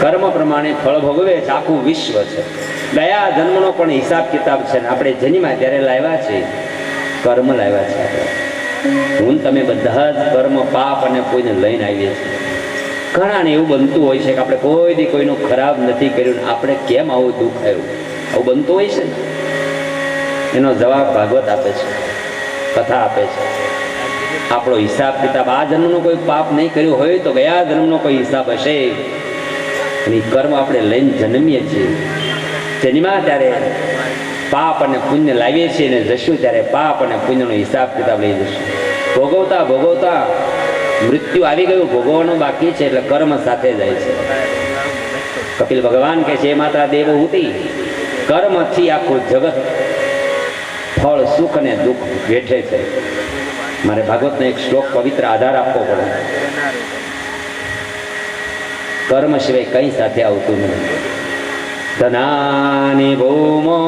કર્મ પ્રમાણે ફળ ભોગવે છે, આખું વિશ્વ છે. ગયા જન્મનો પણ હિસાબ કિતાબ છે ને આપણે જન્મ્યા ત્યારે લાવ્યા છે કર્મ લાવ્યા છે. આપણે હું તમે બધા જ કર્મ પાપ અને કોઈને લઈને આવીએ છીએ. ઘણાને એવું બનતું હોય છે કે આપણે કોઈ દી કોઈનું ખરાબ નથી કર્યું, આપણે કેમ આવું દુઃખ આવ્યું, આવું બનતું હોય છે ને. એનો જવાબ ભાગવત આપે છે, કથા આપે છે. આપણો હિસાબ કિતાબ આ જન્મનો કોઈ પાપ નહીં કર્યું હોય તો ગયા જન્મનો કોઈ હિસાબ હશે. અને કર્મ આપણે લઈને જન્મીએ છીએ. જન્મ્યા ત્યારે પાપ અને પુણ્ય લાવીએ છીએ ને જશું ત્યારે પાપ અને પુણ્યનો હિસાબ કિતાબ લઈ જશું. ભોગવતા ભોગવતા મૃત્યુ આવી ગયું, ભોગવવાનું બાકી છે એટલે કર્મ સાથે જાય છે. કપિલ ભગવાન કહે છે, માતા દેવહૂતિ, કર્મથી આખું જગત ફળ સુખ અને દુઃખ વેઠે છે. મારે ભાગવતનો એક શ્લોક પવિત્ર આધાર આપવો પડે. કર્મ સિવાય કઈ સાથે આવતું નથી. ધનાની ભૂમો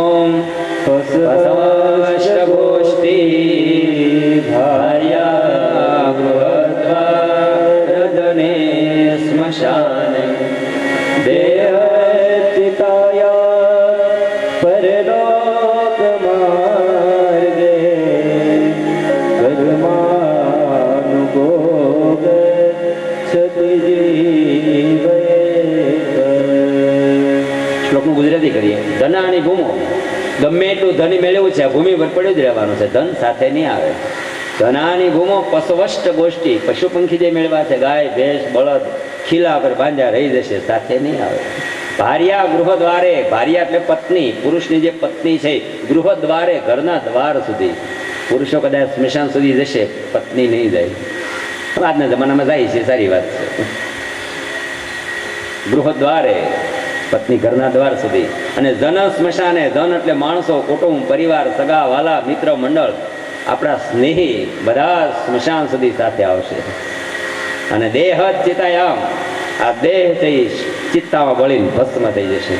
ગોષ્ઠી ભાર્યા ગૃહદ્વારજને સ્મશાને દેહચિતાયા પરલોક માર્ગે કર્માનુભોગ છતિ જીવે. શ્લોકનું ગુજરાતી કરીએ. ધનાની ભૂમો, ગમે એટલું ધન મેળવ્યું છે ભૂમિ પર પડ્યું જ રહેવાનું છે, ધન સાથે નહીં આવે. ધનાની ભૂમો પશવષ્ટ ગોષ્ઠી, પશુ પંખી જે મેળવા છે ગાય ભેંસ બળદ ખીલા પર બાંધ્યા રહી જશે, સાથે નહીં આવે. ભાર્યા ગૃહ દ્વારે, ભાર્યા એટલે પત્ની, પુરુષની જે પત્ની છે ગૃહ દ્વારે ઘરના દ્વાર સુધી. પુરુષો કદાચ સ્મશાન સુધી જશે, પત્ની નહીં જાય. આજના જમાનામાં જાય છે, સારી વાત છે. ગૃહ દ્વારે પત્ની ઘરના દ્વાર સુધી. અને ધન સ્મશાને, ધન એટલે માણસો, કુટુંબ, પરિવાર, સગા વાલા, મિત્ર મંડળ, આપણા સ્નેહી બધા સ્મશાન સુધી સાથે આવશે. અને દેહ ચિતાયામ, આ દેહ થઈ ચિત્તામાં બળીને ભસ્મ થઈ જશે.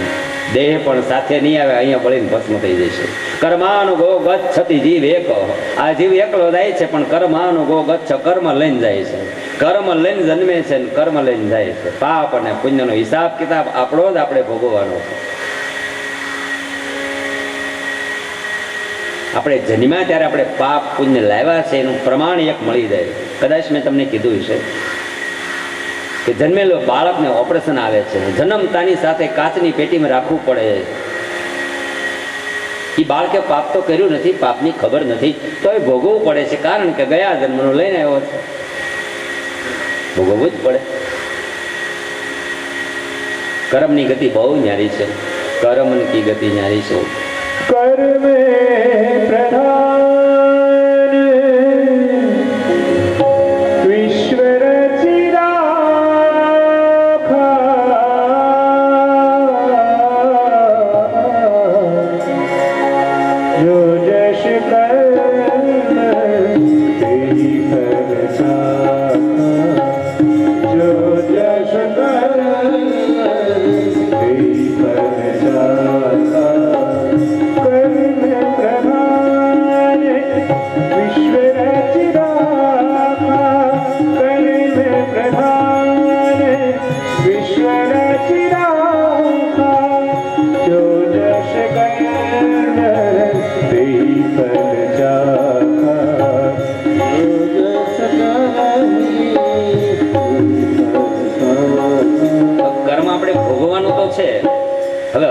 દેહ પણ સાથે નહીં આવે, અહીંયા બળીને ભસ્મ થઈ જશે. કર્માનુગો ગચ્છતિ જીવ એક, આ જીવ એકલો જાય છે પણ કર્માનુગો ગચ્છ, કર્મ લઈને જાય છે. કર્મ લઈને જન્મે છે ને કર્મ લઈને જાય છે. પાપ અને પુણ્યનો હિસાબ કિતાબ આપણો જ આપણે ભોગવવાનો છે. આપણે જન્મ્યા ત્યારે આપણે પાપ પુણ્ય લાવ્યા છે એનું પ્રમાણ એક મળી જાય. કદાચ મેં તમને કીધું છે કે જન્મેલો બાળકને ઓપરેશન આવે છે, જન્મતાની સાથે કાચની પેટીમાં રાખવું પડે. એ બાળકે પાપ તો કર્યું નથી, પાપની ખબર નથી, તો એ ભોગવવું પડે છે. કારણ કે ગયા જન્મનો લઈને આવ્યો છે, ભોગવવું જ પડે. કર્મની ગતિ બહુ ન્યારી છે. કર્મની ગતિ ન્યારી છે. કર્મે પ્રધાન વિશ્વ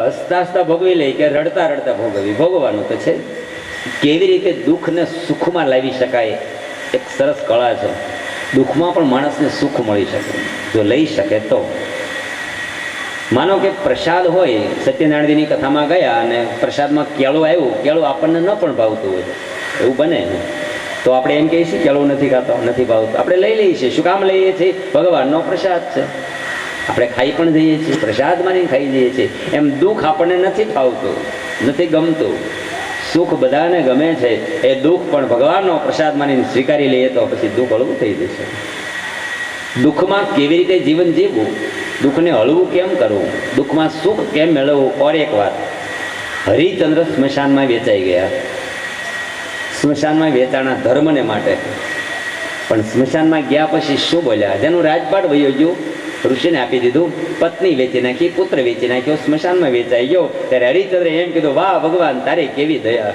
હસતા હસતા ભોગવી લે કે રડતા રડતા ભોગવી, ભોગવવાનું તો છે. કેવી રીતે દુઃખને સુખમાં લાવી શકાય, એક સરસ કળા છે. દુઃખમાં પણ માણસને સુખ મળી શકે જો લઈ શકે તો. માનો કે પ્રસાદ હોય, સત્યનારાયણજીની કથામાં ગયા અને પ્રસાદમાં કેળું આવ્યું, કેળું આપણને ન પણ ભાવતું હોય, એવું બને તો આપણે એમ કહીએ છીએ કેળું નથી ખાતો, નથી ભાવતું, આપણે લઈ લઈએ છીએ. શું કામ લઈએ છીએ? ભગવાનનો પ્રસાદ છે, આપણે ખાઈ પણ જઈએ છીએ, પ્રસાદ માની ખાઈ જઈએ છીએ. એમ દુઃખ આપણને નથી ફાવતું, નથી ગમતું. સુખ બધાને ગમે છે, એ દુઃખ પણ ભગવાનનો પ્રસાદ માની સ્વીકારી લઈએ તો પછી દુઃખ હળવું થઈ જશે. દુઃખમાં કેવી રીતે જીવન જીવવું, દુઃખને હળવું કેમ કરવું, દુઃખમાં સુખ કેમ મેળવવું. ઓર એક વાત, હરિચંદ્ર સ્મશાનમાં વેચાઈ ગયા. સ્મશાનમાં વેચાણા ધર્મને માટે, પણ સ્મશાનમાં ગયા પછી શું બોલ્યા? જેનું રાજપાટ વયો ગયું ઋષિને આપી દીધું. પત્ની વેચી નાખી, પુત્ર વેચી નાખ્યો, સ્મશાનમાં વેચાઈ ગયો. ત્યારે હરિચંદ્રે એમ કીધું, વાહ ભગવાન, તારી કેવી દયા!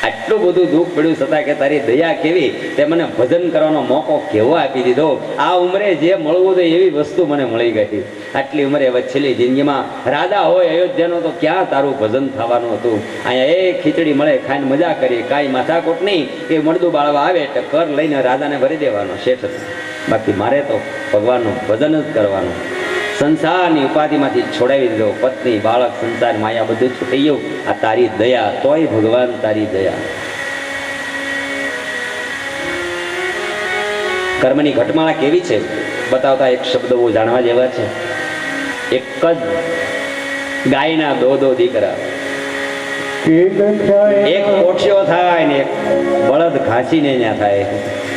આટલું બધું દુઃખ પડ્યું છતાં કે તારી દયા કેવી, તે મને ભજન કરવાનો મોકો કેવો આપી દીધો. આ ઉંમરે જે મળવું હતું એવી વસ્તુ મને મળી ગઈ. આટલી ઉંમરે વચ્ચેલી જિંદગીમાં રાજા હોય અયોધ્યાનો તો ક્યાં તારું ભજન થવાનું હતું. અહીંયા એક ખીચડી મળે, ખાઈને મજા કરી, કાંઈ માથાકોટ નહીં. એ મળદું બાળવા આવે એટલે કર લઈને રાજાને ભરી દેવાનો શેઠ હતો. બાકી મારે તો ભગવાનનું ભજન જ કરવાનું. સંસારની ઉપાધિમાંથી છોડાવી દીધો. પત્ની, બાળક, સંસાર, માયા બધું છૂટી ગયું. આ તારી દયા, તોય ભગવાન તારી દયા. કર્મની ઘટમાળા કેવી છે બતાવતા એક શબ્દ બહુ જાણવા જેવા છે. એક જ ગાયના દો દીકરા, એક પોઠિયો થાય ને એક બળદ ઘાસીને ત્યાં થાય.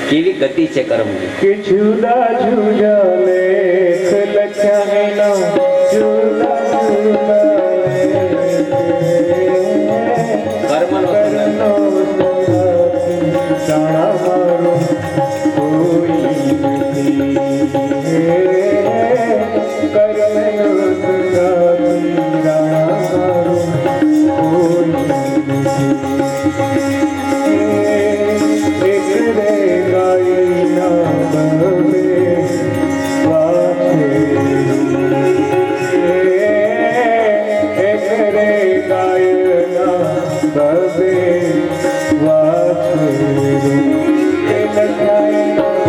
કેવી ગતિ છે કર્મની. કે જુદા જુદા લેખ લખ્યા હે ના, જુદા જુદા કર્મનો જાણા મારો કોઈ નથી. કર્મનો સંગાતી જાણા મારો કોઈ નથી. એક રે ગાયના બને વાછે, એક રે ગાયના બને વાછે. કે લખાયેલા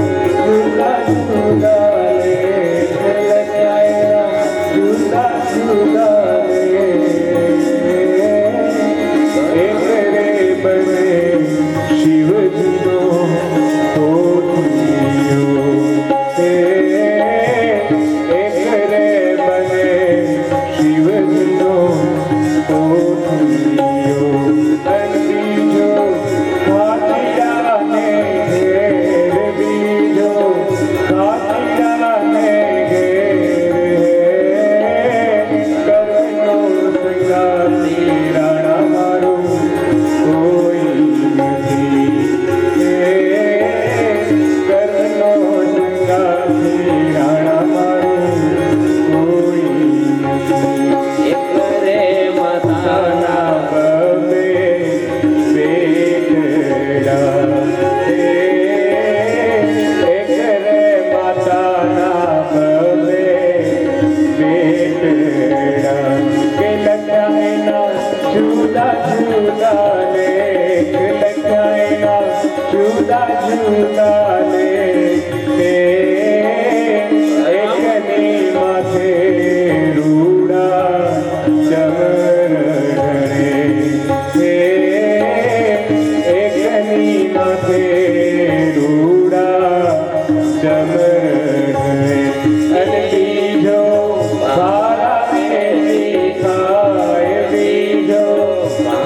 જુદા જુદા લેખ, લખાયેલા જુદા જુદા લેખ. એક રે બને શિવજીનો પોથીયો, એક રે બને શિવજીનો પોથીયો. અને બીજો ખાટિયાને ઘેર, બીજો ખાટિયાને ઘેર. કર્મનો સંગાતી રાણા મારો કોઈ નથી. કર્મનો સંગાતી રાણા મારો કોઈ નથી. એક રે માતાના બબે બેટડા, એક રે માતાના બબે બેટડા. કે લખાયેલા જુદા જુદા લેખ, લખાયેલા જુદા જુદા લેખ. એકની માથે રૂડા ચમર ઢળે, એકની માથે રૂડા ચમર ઢળે. અને બીજો ભારાને દેખાય, બીજો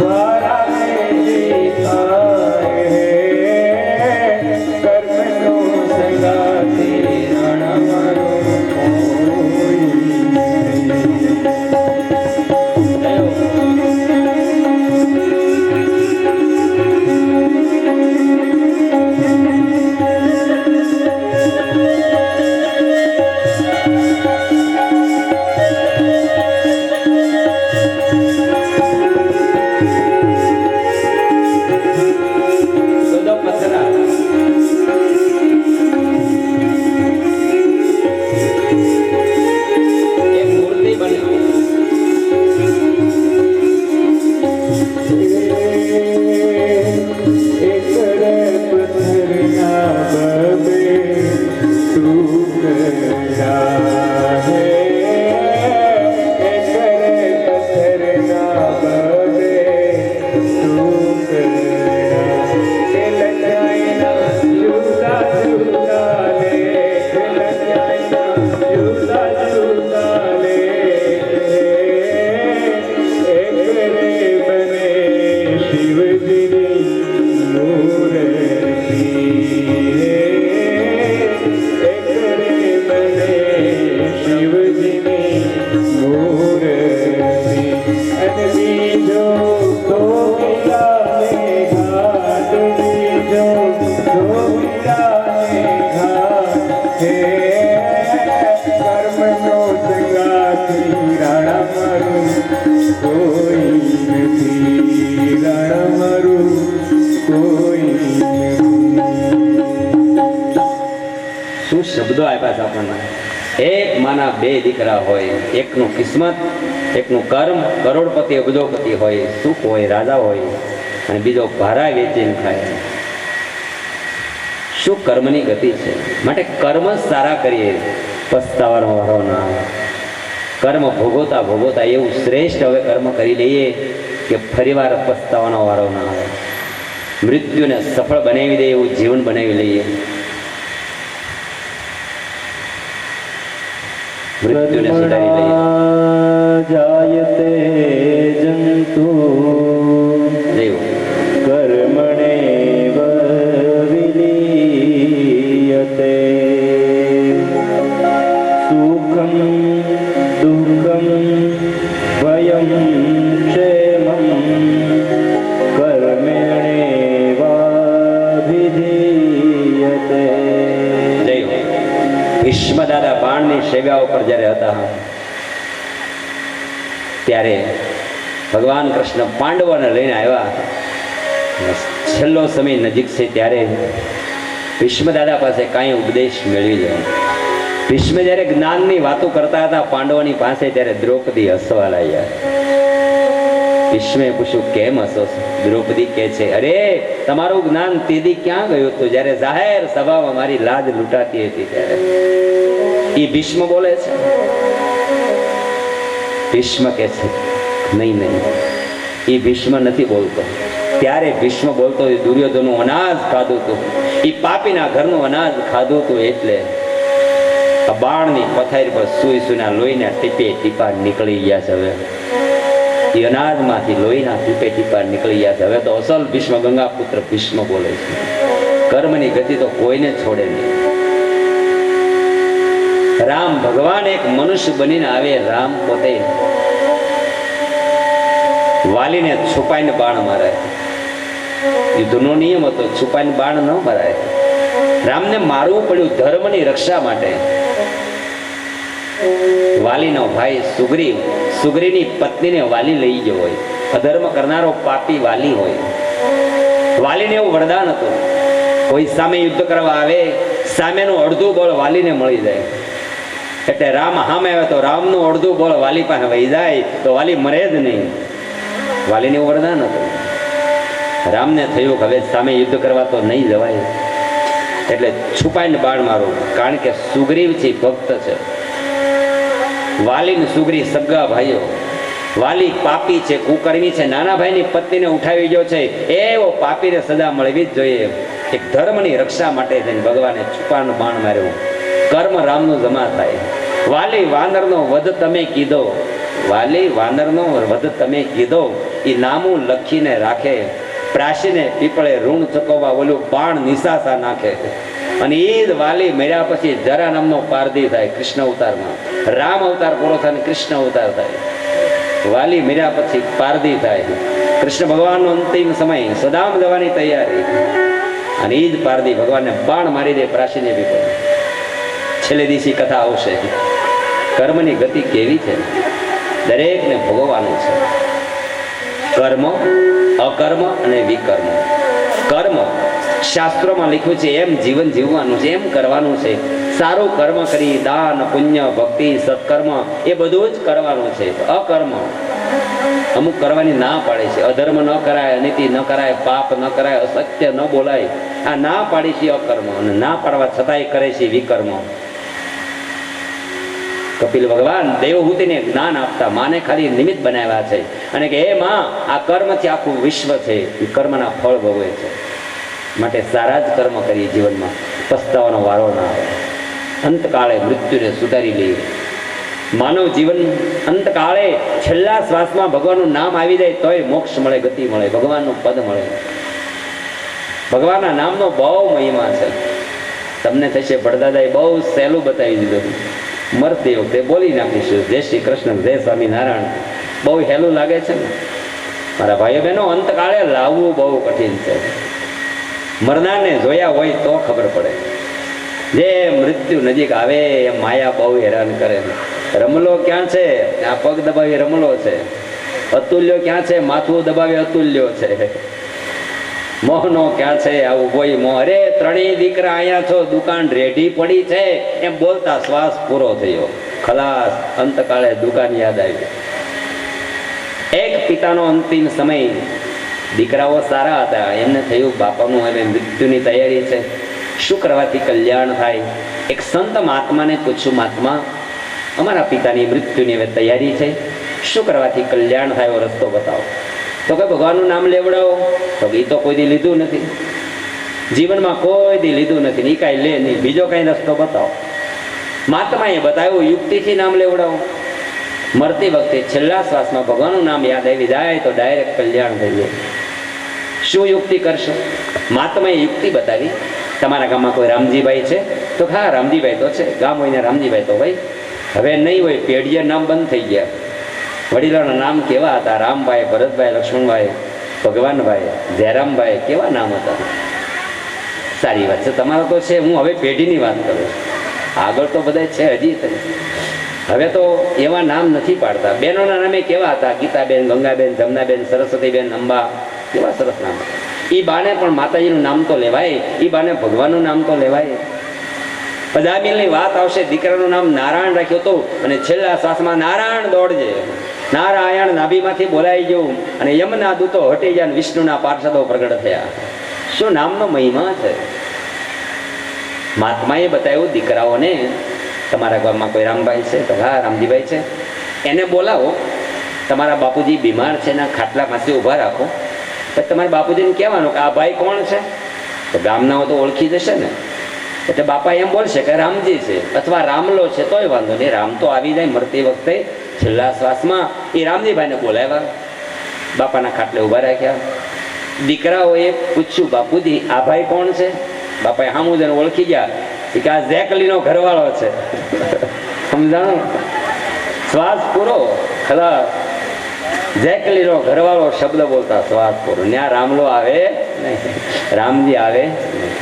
ભારાને દેખાય. કર્મનો સંગાતી રાણા મારો કોઈ નથી. સુદો પથરા એક મૂર્તિ બની. એક રે પથરના બબે ટુકડા હે, એક રે પથરના બબે ટુકડા. કે લખાયેલા જુદા જુદા લેખ, લખાયેલા જુદા જુદા લેખ. એક રે બને શિવજીની મૂર્તિ, એક રે બને શિવજીની મૂર્તિ. અને બીજો ધોબીલાને ઘાટ, બીજો ધોબીલાને ઘાટ. કોઈ નથી, રણ મારું કોઈ નથી. શું શબ્દો આપ્યા છે આપણને. એક માના બે દીકરા હોય, એકનું કિસ્મત, એકનું કર્મ, કરોડપતિ અબજોપતિ હોય, સુખ હોય, રાજા હોય, અને બીજો ભારા વેચીને ખાય. શું કર્મની ગતિ છે. માટે કર્મ જ સારા કરીએ, પસ્તાવાનો વારો ના આવે. કર્મ ભોગવતા ભોગવતા એવું શ્રેષ્ઠ હવે કર્મ કરી લઈએ કે ફરીવાર પસ્તાવાનો વારો ના આવે. મૃત્યુને સફળ બનાવી દે એવું જીવન બનાવી લઈએ. મૃત્યુને સુધારી લઈએ. જાયતે જંતુ દેવ કર્મણે વિલીયતે સુખમ દુઃખમ ભયમ ક્ષેમમ કર્મેણે વાભિધીયતે. દેવ ભીષ્મ દાદા બાણની સેવા ઉપર જ્યારે હતા ત્યારે ભગવાન કૃષ્ણ પાંડવોને લઈને આવ્યા. છેલ્લો સમય નજીક છે ત્યારે ભીષ્મ દાદા પાસે કાંઈ ઉપદેશ મેળવી લે. ભીષ્મ જ્યારે જ્ઞાનની વાતો કરતા હતા પાંડવોની પાસે ત્યારે દ્રૌપદી હસવા લાગ્યા. ભીષ્મે પૂછ્યું કેમ હસો છો? દ્રૌપદી કહે છે અરે તમારું જ્ઞાન તેદી ક્યાં ગયું હતું જ્યારે જાહેર સભામાં મારી લાજ લૂંટાતી હતી ત્યારે. એ ભીષ્મ બોલે છે. ભીષ્મ કહે છે નહીં નહીં, એ ભીષ્મ નથી બોલતો. ત્યારે ભીષ્મ બોલતો દુર્યોધનનું અનાજ ખાધું હતું, એ પાપીના ઘરનું અનાજ ખાધું હતું, એટલે આ બાણની પથારી પર સુઈ સુના લોહીના ટીપે ટીપા નીકળી ગયા છે. હવે એ અનાજમાંથી લોહીના ટીપે ટીપા નીકળી ગયા છે. હવે તો અસલ ભીષ્મ ગંગા પુત્ર ભીષ્મ બોલે છે. કર્મની ગતિ તો કોઈને છોડે નહીં. રામ ભગવાન એક મનુષ્ય બનીને આવે. રામ પોતે વાલીને છુપાઈને બાણ મારે. યુદ્ધનો નિયમ હતો, છુપાઈને બાણ ન મરાય. રામને મારવું પડ્યું ધર્મની રક્ષા માટે. વાલીનો ભાઈ સુગ્રીવ, સુગ્રીવની પત્નીને વાલી લઈ ગયો હોય. અધર્મ કરનારો પાપી વાલી હોય. વાલીને એવું વરદાન હતું, કોઈ સામે યુદ્ધ કરવા આવે, સામેનું અડધું બળ વાલીને મળી જાય. એટલે રામ સામે આવે તો રામનું અડધું બળ વાલી પાસે વહી જાય, તો વાલી મરે જ નહીં. વાલીને એવું વરદાન હતું. રામને થયું કે હવે સામે યુદ્ધ કરવા તો નહીં જવાય, એટલે છુપાઈને બાણ મારું. કારણ કે સુગ્રીવ છે ભક્ત છે. વાલી ને સુગ્રીવ સગા ભાઈઓ. વાલી પાપી છે, કુકર્મી છે, નાના ભાઈની પત્નીને ઉઠાવી ગયો છે, એવો પાપીને સજા મળવી જ જોઈએ. એક ધર્મની રક્ષા માટે થઈને ભગવાને છુપાનું બાણ માર્યું. કર્મ રામનું જમા થાય. વાલી વાનરનો વધ તમે કીધો, વાલી વાનરનો વધ તમે કીધો, એ નામું લખીને રાખે. પ્રાસીને પીપળે ઋણ ચૂકવવા ઓલું બાણ નિશાસા નાખે. અને એ જ વાલી મર્યા પછી જરા નામનો પારધી થાય. કૃષ્ણ અવતારમાં રામ અવતાર પૂરો થાય ને કૃષ્ણ અવતાર થાય. વાલી મર્યા પછી પારધી થાય. કૃષ્ણ ભગવાનનો અંતિમ સમય, સદામ જવાની તૈયારી, અને એ જ પારધી ભગવાનને બાણ મારી દે પ્રાસીને પીપળે. છેલ્લે દિવસી કથા આવશે. કર્મની ગતિ કેવી છે, દરેકને ભોગવવાનું છે. કર્મ, અકર્મ અને વિકર્મ. કર્મ શાસ્ત્રોમાં લખ્યું છે એમ જીવન જીવવાનું છે, એમ કરવાનું છે. સારું કર્મ કરી, દાન પુણ્ય ભક્તિ સત્કર્મ એ બધું જ કરવાનું છે. અકર્મ અમુક કરવાની ના પાડે છે. અધર્મ ન કરાય, અનીતિ ન કરાય, પાપ ન કરાય, અસત્ય ન બોલાય, આ ના પાડી છે અકર્મ. અને ના પાડવા છતાંય કરે છે વિકર્મ. કપિલ ભગવાન દેવહૂતિને જ્ઞાન આપતા માને ખાલી નિમિત્ત બનાવ્યા છે, અને કે હે માં, આ કર્મથી આખું વિશ્વ છે, એ કર્મના ફળ ભોગવે છે. માટે સારા જ કર્મ કરીએ જીવનમાં, પસ્તાવાનો વારો ના આવે. અંતકાળે મૃત્યુને સુધારી લઈએ. માનવ જીવન અંતકાળે છેલ્લા શ્વાસમાં ભગવાનનું નામ આવી જાય તોય મોક્ષ મળે, ગતિ મળે, ભગવાનનું પદ મળે. ભગવાનના નામનો બહુ મહિમા છે. તમને થશે ભડદાદાએ બહુ સહેલું બતાવી દીધું, મરતી વખતે બોલી નાખીશું જય શ્રી કૃષ્ણ, જય સ્વામિનારાયણ. બહુ હેલું લાગે છે ને મારા ભાઈઓ બહેનો. અંતકાળે લાવવું બહુ કઠિન છે. મરનારને જોયા હોય તો ખબર પડે. જે મૃત્યુ નજીક આવે એ માયા બહુ હેરાન કરે. રમલો ક્યાં છે? આ પગ દબાવી રમલો છે. અતુલ્યો ક્યાં છે? માથું દબાવે અતુલ્યો છે. મોહનો ક્યાં છે? આવું કોઈ મોહ. અરે ત્રણેય દીકરા અહીંયા છો, દુકાન રેઢી પડી છે, એમ બોલતા શ્વાસ પૂરો થયો. ખલાસ. અંતકાળે દુકાન યાદ આવી. એક પિતાનો અંતિમ સમય. દીકરાઓ સારા હતા, એમને થયું બાપાનું હવે મૃત્યુની તૈયારી છે, શું કરવાથી કલ્યાણ થાય? એક સંત મહાત્માને પૂછ્યું, મહાત્મા અમારા પિતાની મૃત્યુની હવે તૈયારી છે, શું કરવાથી કલ્યાણ થાય એવો રસ્તો બતાવો. તો કે ભગવાનનું નામ લેવડાવો. તો એ તો કોઈ દી લીધું નથી, જીવનમાં કોઈ દી લીધું નથી, એ કાંઈ લે નહીં, બીજો કાંઈ રસ્તો બતાવો. મહાત્માએ બતાવ્યું, યુક્તિથી નામ લેવડાવો. મરતી વખતે છેલ્લા શ્વાસમાં ભગવાનનું નામ યાદ આવી જાય તો ડાયરેક્ટ કલ્યાણ થઈ જાય. શું યુક્તિ કરશો? મહાત્માએ યુક્તિ બતાવી. તમારા ગામમાં કોઈ રામજીભાઈ છે? તો હા રામજીભાઈ તો છે. ગામ હોય ને રામજીભાઈ તો ભાઈ હવે નહીં હોય, પેઢીએ નામ બંધ થઈ ગયા. વડીલોના નામ કેવા હતા? રામભાઈ, ભરતભાઈ, લક્ષ્મણભાઈ, ભગવાનભાઈ, જયરામભાઈ, કેવા નામ હતા. સારી વાત છે, તમારા તો છે. હું હવે પેઢીની વાત કરું છું, આગળ તો બધા છે હજી. હવે તો એવા નામ નથી પાડતા. બહેનોના નામે કેવા હતા? ગીતાબેન, ગંગાબેન, જમનાબેન, સરસ્વતીબેન, અંબા, કેવા સરસ નામ. એ બાને પણ માતાજીનું નામ તો લેવાય, એ બાને ભગવાનનું નામ તો લેવાય. પદામિલની વાત આવશે, દીકરાનું નામ નારાયણ રાખ્યું હતું અને છેલ્લા શ્વાસમાં નારાયણ દોડજે. નારાયણ નાભીમાંથી બોલાઈ ગયું અને યમના દૂતો હટી ગયા અને વિષ્ણુના પાર્ષદો પ્રગટ થયા. શું નામનો મહિમા છે. મહાત્માએ બતાવ્યું દીકરાઓને, તમારા ગામમાં કોઈ રામભાઈ છે? તો હા રામજીભાઈ છે. એને બોલાવો. તમારા બાપુજી બીમાર છે, એના ખાટલા પાસે ઊભા રાખો. પછી તમારા બાપુજીને કહેવાનું કે આ ભાઈ કોણ છે? તો ગામના તો ઓળખી જશે ને. એટલે બાપા એમ બોલશે કે રામજી છે અથવા રામલો છે, તોય વાંધો નહીં. રામ તો આવી જાય મરતી વખતે છેલ્લા શ્વાસમાં. એ રામજીભાઈને બોલાવ્યા, બાપાના ખાટલે ઊભા રાખ્યા. દીકરાઓએ પૂછ્યું, બાપુજી આ ભાઈ કોણ છે? બાપાએ સામું જઈને ઓળખી ગયા કે આ ઝેકલીનો ઘરવાળો છે. સમજાણો? શ્વાસ પૂરો. ખરા ઝેકલીનો ઘરવાળો શબ્દ બોલતા શ્વાસ પૂરો. ત્યાં રામલો આવે નહીં, રામજી આવે નહીં.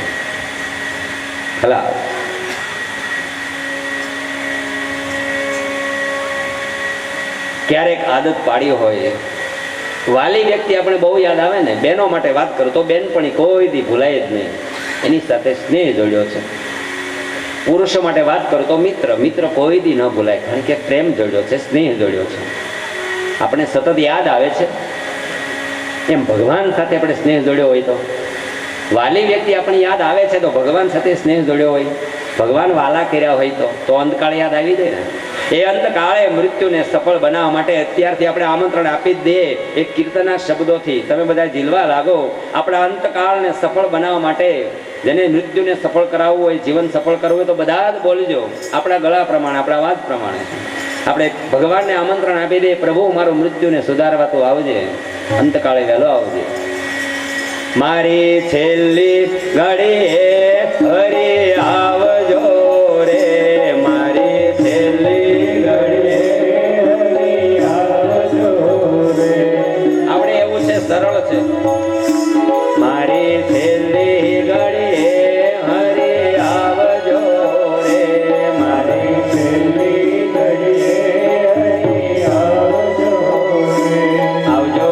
ખલા ક્યારેક આદત પાડી હોય, વાલી વ્યક્તિ આપણે બહુ યાદ આવે ને. બહેનો માટે વાત કરું તો બેનપણી કોઈ દી ભૂલાય જ નહીં, એની સાથે સ્નેહ જોડ્યો છે. પુરુષો માટે વાત કરું તો મિત્ર કોઈ દી ન ભૂલાય, કારણ કે પ્રેમ જોડ્યો છે, સ્નેહ જોડ્યો છે, આપણે સતત યાદ આવે છે. એમ ભગવાન સાથે આપણે સ્નેહ જોડ્યો હોય તો, વાલી વ્યક્તિ આપણી યાદ આવે છે તો ભગવાન સાથે સ્નેહ જોડ્યો હોય, ભગવાન વાલા કર્યા હોય તો અંતકાળ યાદ આવી જાય ને. એ અંતકાળે મૃત્યુને સફળ બનાવવા માટે અત્યારથી આપણે આમંત્રણ આપી જ દઈએ એક કીર્તનના શબ્દોથી. તમે બધા ઝીલવા લાગો. આપણા અંતકાળને સફળ બનાવવા માટે, જેને મૃત્યુને સફળ કરાવવું હોય, જીવન સફળ કરવું હોય તો બધા જ બોલજો. આપણા ગળા પ્રમાણે, આપણા અવાજ પ્રમાણે આપણે ભગવાનને આમંત્રણ આપી દઈએ, પ્રભુ મારું મૃત્યુને સુધારવા તો આવજે, અંતકાળે વહેલો આવજે. મારી છેલ્લી ઘડીએ હરી આવજો રે, મારી છેલ્લી ઘડીએ હરી આવજો રે. આપણે એવું છે, સરળ છે. મારી છેલ્લી ઘડીએ હરી આવજો રે, મારી છેલ્લી ઘડીએ હરી આવજો રે. આવજો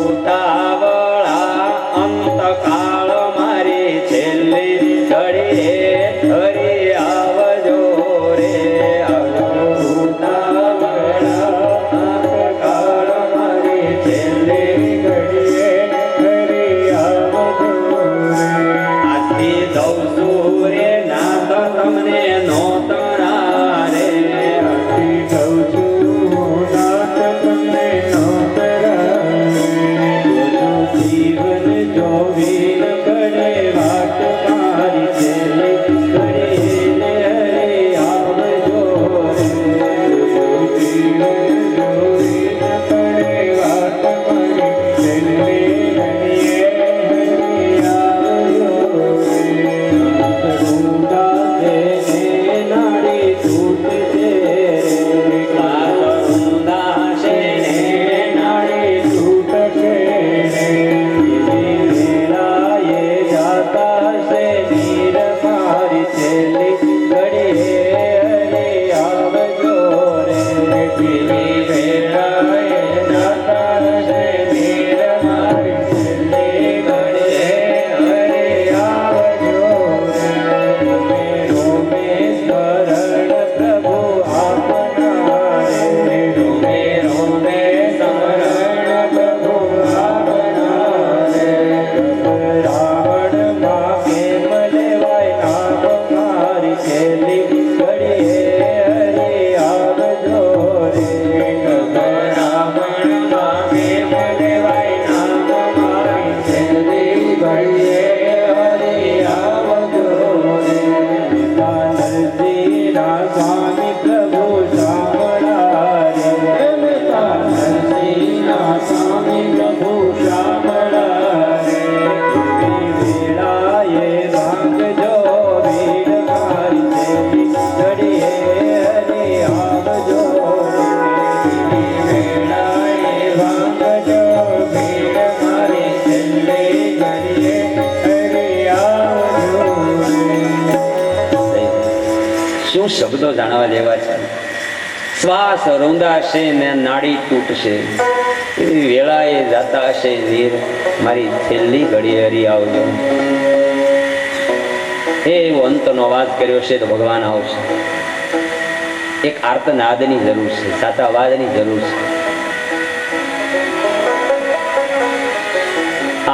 ઉતાવળા અંતકાળ મારી છેલ્લી ઘડીએ હરી આવજો રે, આવજો ઉતાવળા અંતકાળ મારી છેલ્લી ઘડીએ હરી આવજો રે. શબ્દો જાણવા જેવા છે. શ્વાસ રોંદાશે ને નાડી તૂટશે, એવી વેળાએ જાતા હશે વીર, મારી છેલ્લી ઘડી હરી આવજો. એવો અંતનો અવાજ કર્યો છે તો ભગવાન આવશે. એક આર્તનાદની જરૂર છે, સાચા અવાજની જરૂર છે.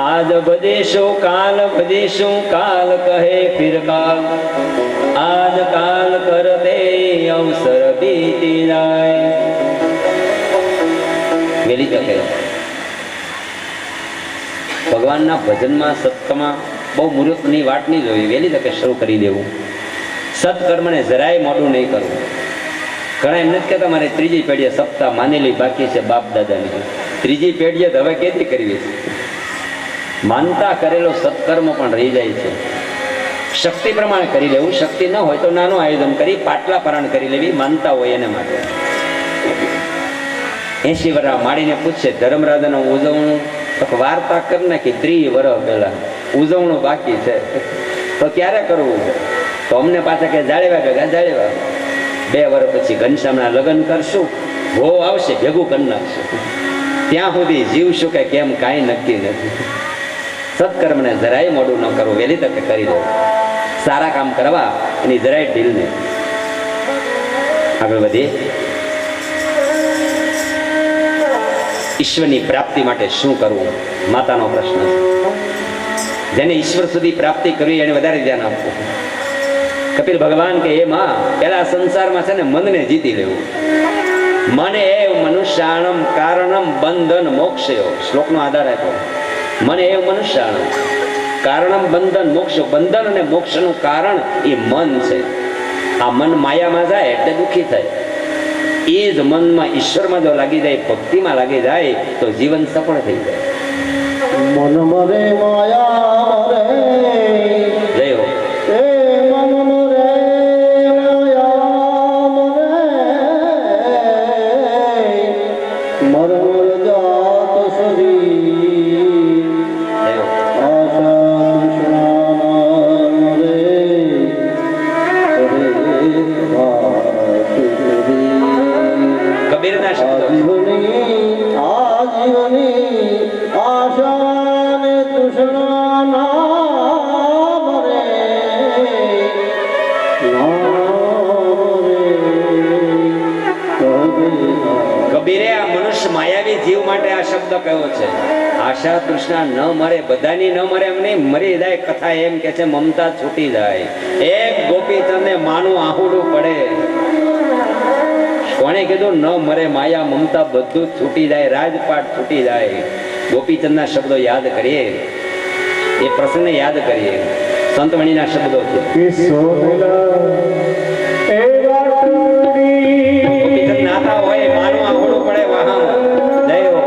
આજ બદેશો કાલ કહે ફિર કાલ, આજ કાલ કરતે અવસર બીતી જાય. વેલી તકે ભગવાનના ભજનમાં સત્સંગમાં બહુ મુહૂર્તની વાટ નહીં જોવી, વહેલી તકે શરૂ કરી દેવું. સત્કર્મને જરાય મોડું નહીં કરવું. ઘણા એમ નથી કહેતા મારે ત્રીજી પેઢીએ સપ્તાહ માનેલી બાકી છે બાપ દાદાની. ત્રીજી પેઢીએ તો હવે કેથી કરવી છે? માનતા કરેલો સત્કર્મ પણ રહી જાય છે. શક્તિ પ્રમાણે કરી લેવું, શક્તિ ન હોય તો નાનું આયોજન કરી પાટલા પરાણ કરી લેવી, માનતા હોય એને માટે. 80 વર્ષ માડીને પૂછશે ધર્મરાજાનું ઉજવણું, વાર્તા કરી નાખી 30 વર્ષ પહેલા ઉજવણું બાકી છે તો ક્યારે કરવું? તો અમને પાછા કે જાળેવા ભેગા જાળેવા, 2 વર્ષ પછી ઘનશ્યામના લગ્ન કરશું, હો આવશે ભેગું કરી નાખશું, ત્યાં સુધી જીવશું કે કેમ કાંઈ નક્કી નથી. સત્કર્મને જરાય મોડું ન કરવું, વહેલી તકે કરી દેવું. સારા કામ કરવા એની જરાય ઢીલ નહીં. આગળ વધીએ. ઈશ્વરની પ્રાપ્તિ માટે શું કરવું? માતાનો પ્રશ્ન છે. જેને ઈશ્વર સુધી પ્રાપ્તિ કરવી એને વધારે ધ્યાન આપવું. કપિલ ભગવાન કે એ માં પેલા સંસારમાં છે ને મનને જીતી લેવું. મને એ મનુષ્યાણમ કારણમ બંધન મોક્ષયો, શ્લોકનો આધાર આપ્યો. મને એ મનુષ્યાણમ કારણમ બંધન મોક્ષ, બંધન અને મોક્ષનું કારણ એ મન છે. આ મન માયામાં જાય એટલે દુઃખી થાય. એ જ મનમાં ઈશ્વરમાં જો લાગી જાય, ભક્તિમાં લાગી જાય તો જીવન સફળ થઈ જાય. મન મરે માયા મરે, જય હો. એ મન મરે માયા મરે, મર મર જાત સરી, જય હો. આશા તૃષ્ણા મરે, હરે કબીરના શબ્દો. આજીવની આશા ને તૃષ્ણા ના મરે, કબીરે આ મનુષ્ય માયાવી જીવ માટે આ શબ્દ કયો છે. આશા તૃષ્ણા ન મરે, બધાની ન મરે એમ નહીં, મરી જાય. કથા એમ કે છે મમતા છૂટી જાય. એક ગોપીચંદને માનું આહુડું પડે. કોણે કીધું? ન મરે માયા મમતા, બધું જ છૂટી જાય, રાજપાટ છૂટી જાય. ગોપીચંદના શબ્દો યાદ કરીએ, એ પ્રસંગને યાદ કરીએ. સંતવાણીના શબ્દો છે. ગોપીચંદ નાતા હોય, માનું આહુડું પડે વાહામાં. જય હો.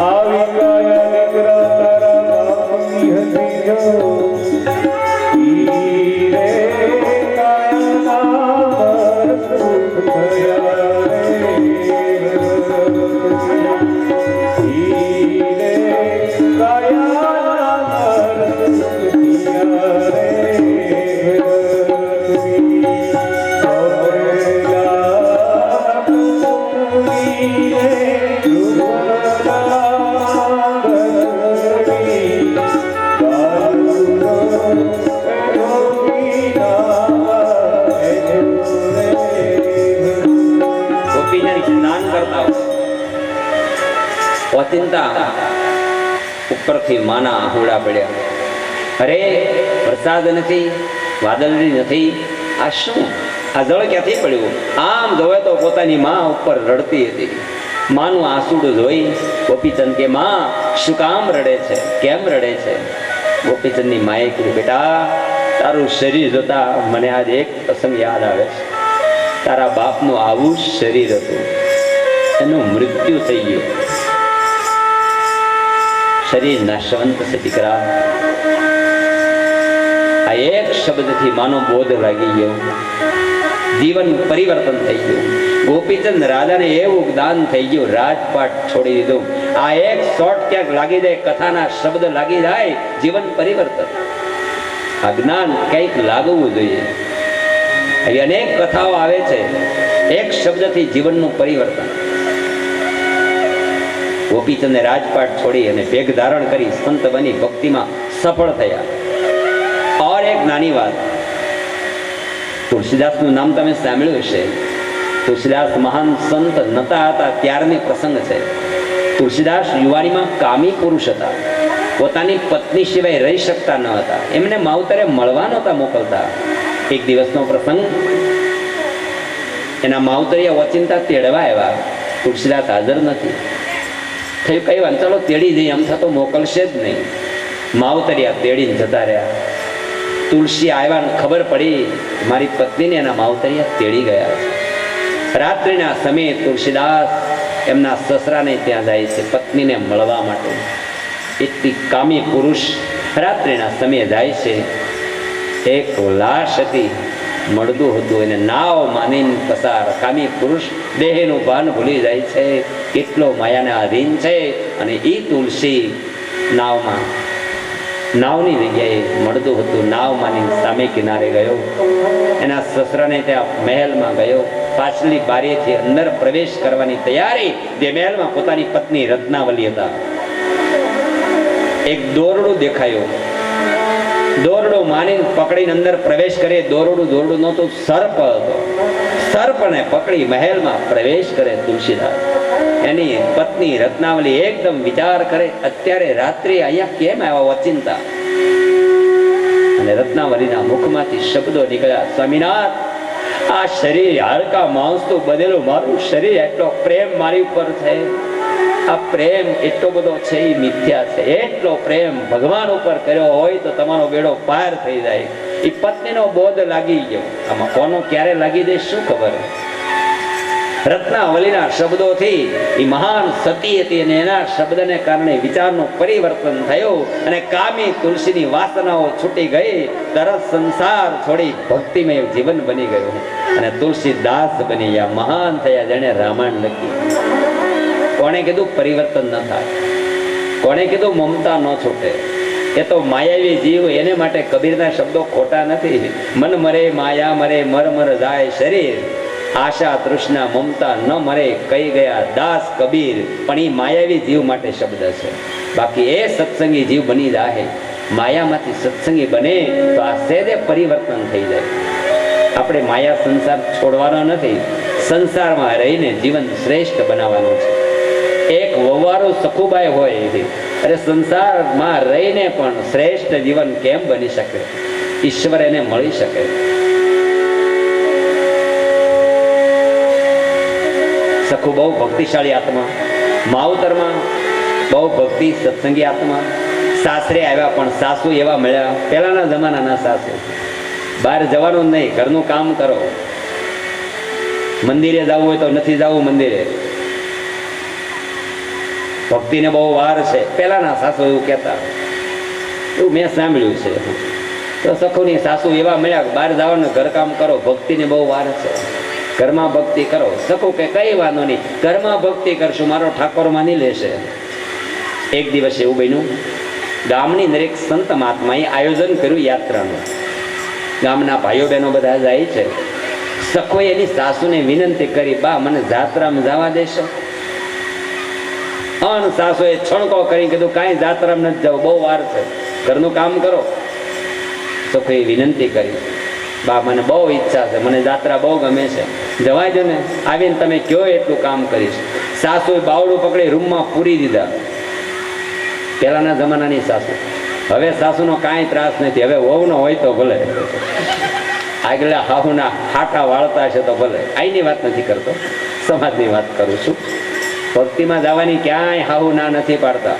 આવી ગયા દીકરા તારા બાપની હતી જો ઈ રે કાયાના પર સુખ થયા રે ઈ રે કાયાના પર સુખ થયા રે ઓચિંતા ઉપરથી માના આહુડા પડ્યા. અરે વરસાદ નથી, વાદળડી નથી, આ શું? આ જળ ક્યાંથી પડ્યું? આમ જોવે તો પોતાની માં ઉપર રડતી હતી. માનું આંસુડું જોઈ ગોપીચંદ કે માં શું કામ રડે છે, કેમ રડે છે? ગોપીચંદની માએ કીધું બેટા તારું શરીર જોતા મને આજ એક પ્રસંગ યાદ આવે છે. તારા બાપનું આવું શરીર હતું, એનું મૃત્યુ થઈ ગયું. શરીર નાશવંત છે દીકરા. આ એક શબ્દથી માનો બોધ લાગી ગયો, જીવન પરિવર્તન થઈ ગયું. ગોપીચંદ રાજાને એવું દાન થઈ ગયું, રાજપાટ છોડી દીધું. આ એક શોર્ટ ક્યાંક લાગી જાય, કથાના શબ્દ લાગી જાય, જીવન પરિવર્તન. આ જ્ઞાન કંઈક લાગવું જોઈએ. આવી અનેક કથાઓ આવે છે, એક શબ્દથી જીવનનું પરિવર્તન. ગોપીચંદે રાજપાટ છોડી અને ભેગ ધારણ કરી સંત બની ભક્તિમાં સફળ થયા. ઓર એક નાની વાત, તુલસીદાસનું નામ તમે સાંભળ્યું હશે. તુલસીદાસ મહાન સંત નતા હતા ત્યારની પ્રસંગ છે. તુલસીદાસ યુવાનીમાં કામી પુરુષ હતા, પોતાની પત્ની સિવાય રહી શકતા ન હતા. એમને માવતરે મળવા નહોતા મોકલતા. એક દિવસનો પ્રસંગ, એના માવતરિયા ઓચિંતા તેડવા આવ્યા. તુલસીદાસ હાજર નથી. થયું કઈ વાત, ચાલો તેડી જઈએ, આમ થતો મોકલશે જ નહીં. માવતરિયા તેડીને જતા રહ્યા. તુલસી આવ્યા, ખબર પડી મારી પત્નીને એના માવતરિયા તેડી ગયા. રાત્રિના સમયે તુલસીદાસ એમના સસરાને ત્યાં જાય છે પત્નીને મળવા માટે. એટલી કામી પુરુષ રાત્રિના સમયે જાય છે. એક લાશ હતી, મળતું હતું, એને નાવ માનીને પસાર. કામી પુરુષ દેહનું ભાન ભૂલી જાય છે, કેટલો માયાને આધીન છે. અને એ તુલસી નાવમાં, નાવની જગ્યાએ મળતું હતું, નાવ માની સામે કિનારે ગયો. એના સસરાને ત્યાં મહેલમાં ગયો. પાછલી બારીથી અંદર પ્રવેશ કરવાની તૈયારી. જે મહેલમાં પોતાની પત્ની રત્નાવલી હતા. એક દોરડું દેખાયું. દોરડું માની પકડીને અંદર પ્રવેશ કરે. દોરડું નહોતું, સર્પ હતો. સર્પને પકડી મહેલમાં પ્રવેશ કરે તુલસીદાસ. એની પત્ની રત્નાવલી એકદમ વિચાર કરે, અત્યારે રાત્રિ અહીંયા કેમ આવ્યા ઓચિંતા? અને રત્નાવલીના મુખમાંથી શબ્દો નીકળ્યા, સ્વામિનાથ, આ શરીર હાડકા માંસનું બનેલું મારું શરીર, એટલો પ્રેમ મારી ઉપર છે. આ પ્રેમ એટલો બધો છે એ મિથ્યા છે. એટલો પ્રેમ ભગવાન ઉપર કર્યો હોય તો તમારો બેડો પાર થઈ જાય. એ પત્નીનો બોધ લાગી ગયો. આમાં કોનો ક્યારે લાગી દે શું ખબર. રત્નાવલીના શબ્દોથી એ મહાન સતી હતી અને એના શબ્દને કારણે વિચારનું પરિવર્તન થયું અને કામી તુલસીની વાસનાઓ છૂટી ગઈ. તરત સંસાર છોડી ભક્તિમય જીવન બની ગયું અને તુલસીદાસ બની ગયા, મહાન થયા, જેણે રામાયણ લખી. કોણે કીધું પરિવર્તન ન થાય? કોણે કીધું મમતા ન છૂટે? એ તો માયાવી જીવ, એને માટે કબીરના શબ્દો ખોટા નથી. મન મરે માયા મરે, મર મર જાય શરીર, આશા તૃષ્ણા મમતા ન મરે, કહી ગયા દાસ કબીર. પણ એ માયાવી જીવ માટે શબ્દ છે. બાકી એ સત્સંગી જીવ બની જાય, માયામાંથી સત્સંગી બને તો આ સહેજે પરિવર્તન થઈ જાય. આપણે માયા સંસાર છોડવાનો નથી, સંસારમાં રહીને જીવન શ્રેષ્ઠ બનાવવાનું છે. એક વવારું સખુબાઈ હોય, અરે સંસારમાં રહીને પણ શ્રેષ્ઠ જીવન કેમ બની શકે? ઈશ્વર એને મળી શકે. સખુ બહુ ભક્તિશાળી આત્મા, માવતરમાં બહુ ભક્તિ સત્સંગી આત્મા. સાસરે આવ્યા પણ સાસુ એવા મળ્યા, પહેલાના જમાનાના સાસુ. બહાર જવાનું નહીં, ઘરનું કામ કરો. મંદિરે જવું હોય તો નથી જવું મંદિરે. ભક્તિને બહુ વાર છે. પહેલાના સાસુ એવું કહેતા, એવું મેં સાંભળ્યું છે. તો સખુની સાસુ એવા મળ્યા કે બહાર જવાનું ઘરકામ કરો, ભક્તિને બહુ વાર છે, ઘરમાં ભક્તિ કરો. સખુ કે કઈ વાંધો નહીં, ઘરમાં ભક્તિ કરશું, મારો ઠાકોર માની લેશે. એક દિવસ એવું બન્યું, ગામની દરેક સંત મહાત્માએ આયોજન કર્યું યાત્રાનું. ગામના ભાઈઓ બહેનો બધા જાય છે. સખોએ એની સાસુને વિનંતી કરી, બા મને જાત્રામાં જવા દેશો? અન સાસુએ છણકો કરી કીધું, કાંઈ જાત્રામાં નથી જાવ, બહુ વાર છે, ઘરનું કામ કરો. સખોએ વિનંતી કરી, બા મને બહુ ઈચ્છા છે, મને જાત્રા બહુ ગમે છે, જવાય દો ને, આવીને તમે કયો એટલું કામ કરીશ. સાસુએ બાવડું પકડી રૂમમાં પૂરી દીધા. પહેલાના જમાનાની સાસુ. હવે સાસુનો કાંઈ ત્રાસ નથી, હવે વહુનો હોય તો ભલે, આગલા હાહુના હાટા વાળતા છે તો ભલે. આઈની વાત નથી કરતો, સમાજની વાત કરું છું. ભક્તિમાં જવાની ક્યાંય હાહુ ના નથી પાડતા,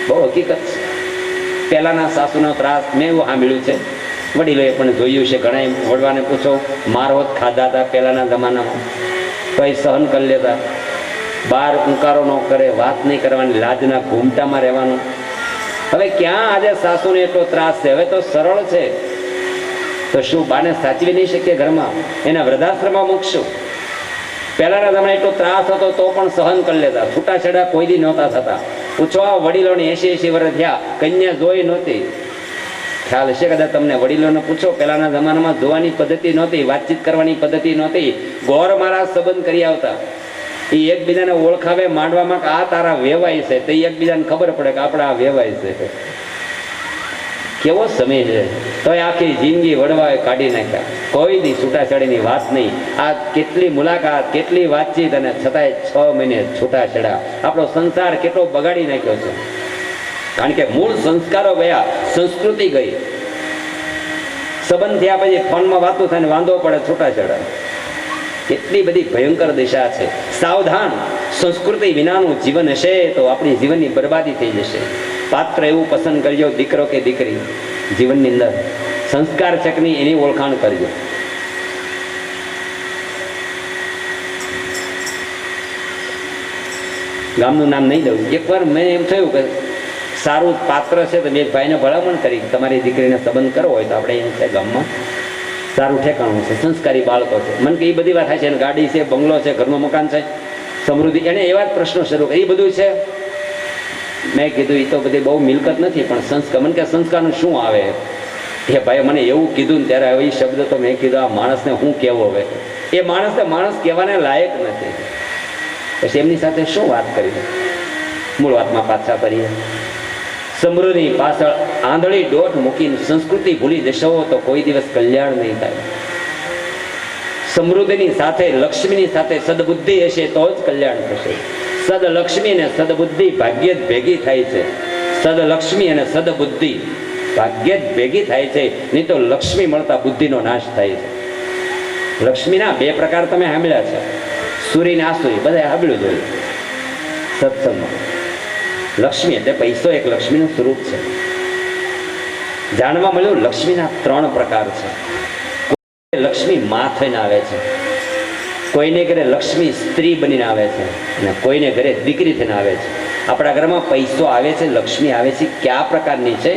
બહુ હકીકત છે. પહેલાના સાસુનો ત્રાસ મેં એવું સાંભળ્યું છે, વડીલોએ પણ જોયું છે. ઘણા વડવાને પૂછો, મારવત ખાધા હતા પહેલાના જમાનામાં, તો એ સહન કરી લેતા. બહાર ઉંકારો ન કરે, વાત નહીં કરવાની, લાજના ઘૂમટામાં રહેવાનું. હવે ક્યાં આજે સાસુને એટલો ત્રાસ છે? હવે તો સરળ છે. તો શું બાને સાચવી નહીં શકીએ ઘરમાં? એના વૃદ્ધાશ્રમમાં મૂકશું? પહેલાના જમાને એટલો ત્રાસ હતો તો પણ સહન કરી લેતા. છૂટાછેડા કોઈ દી નહોતા થતા. પૂછો આ વડીલોને 80 વર્ષ થયા, કન્યા જોઈ નહોતી. ખ્યાલ હશે કદાચ તમને, વડીલોને પૂછો, પહેલાના જમાનામાં જોવાની પદ્ધતિ નહોતી, વાતચીત કરવાની પદ્ધતિ નહોતી. ગોર મારા સંબંધ કરી આવતા. એ એકબીજાને ઓળખાવે માંડવામાં કે આ તારા વેવાય છે, તો એકબીજાને ખબર પડે કે આપણા આ વેવાય છે. કેવો સમય છે! તો આખી જિંદગી વડવાએ કાઢી નાખ્યા. કોઈ દી છૂટાછેડીની વાત નહીં. આ કેટલી મુલાકાત, કેટલી વાતચીત, અને છતાંય 6 મહિને છૂટાછેડા. આપણો સંસાર કેટલો બગાડી નાખ્યો છે. કારણ કે મૂળ સંસ્કારો ગયા, સંસ્કૃતિ ગઈ. સંબંધ થયા પછી ફોનમાં વાતો થાય ને વાંધો પડે, છૂટાછેડા. કેટલી બધી ભયંકર દિશા છે. સાવધાન! સંસ્કૃતિ વિનાનું જીવન હશે તો આપણી જીવનની બરબાદી થઈ જશે. પાત્ર એવું પસંદ કરજો, દીકરો કે દીકરી, જીવનની અંદર સંસ્કાર છે કે નહીં એની ઓળખાણ કરજો. ગામનું નામ નહીં દઉં. એકવાર મેં એમ થયું કે સારું પાત્ર છે તો મેં ભાઈને ભલામણ કરી, તમારી દીકરીને સંબંધ કરવો હોય તો આપણે એમ છે ગામમાં સારું ઠેકાણું છે, સંસ્કારી બાળકો છે. મને કે એ બધી વાત થાય છે, ગાડી છે, બંગલો છે, ઘરનું મકાન છે, સમૃદ્ધિ, એને એવા જ પ્રશ્નો શરૂ કરે, એ બધું છે. મેં કીધું એ તો બધી બહુ મિલકત નથી, પણ સંસ્કાર, મને કે સંસ્કારનું શું આવે? એ ભાઈ મને એવું કીધું ને ત્યારે એ શબ્દ તો મેં કીધું, આ માણસને હું કહેવો હવે? એ માણસને માણસ કહેવાને લાયક નથી. પછી એમની સાથે શું વાત કરી? મૂળ વાતમાં પાછા કરીએ. સમૃદ્ધિ પાછળ આંધળી દોટ મૂકીને સંસ્કૃતિ ભૂલી જશો તો કોઈ દિવસ કલ્યાણ નહીં થાય. સમૃદ્ધિની સાથે, લક્ષ્મીની સાથે સદબુદ્ધિ હશે તો જ કલ્યાણ થશે. સદલક્ષ્મી અને સદબુદ્ધિ ભાગ્યે જ ભેગી થાય છે. સદલક્ષ્મી અને સદબુદ્ધિ ભાગ્યે જ ભેગી થાય છે, નહીં તો લક્ષ્મી મળતા બુદ્ધિનો નાશ થાય છે. લક્ષ્મીના 2 પ્રકાર તમે સાંભળ્યા છે, સુરી ને આસુરી, બધા સાંભળ્યું જોયું સત્સંગમાં. લક્ષ્મી એટલે પૈસો એક લક્ષ્મીનું સ્વરૂપ છે. જાણવા મળ્યું લક્ષ્મીના 3 પ્રકાર છે. લક્ષ્મી માં થઈને આવે છે, કોઈને ઘરે લક્ષ્મી સ્ત્રી બનીને આવે છે, અને કોઈને ઘરે દીકરી થઈને આવે છે. આપણા ઘરમાં પૈસો આવે છે, લક્ષ્મી આવે છે, કયા પ્રકારની છે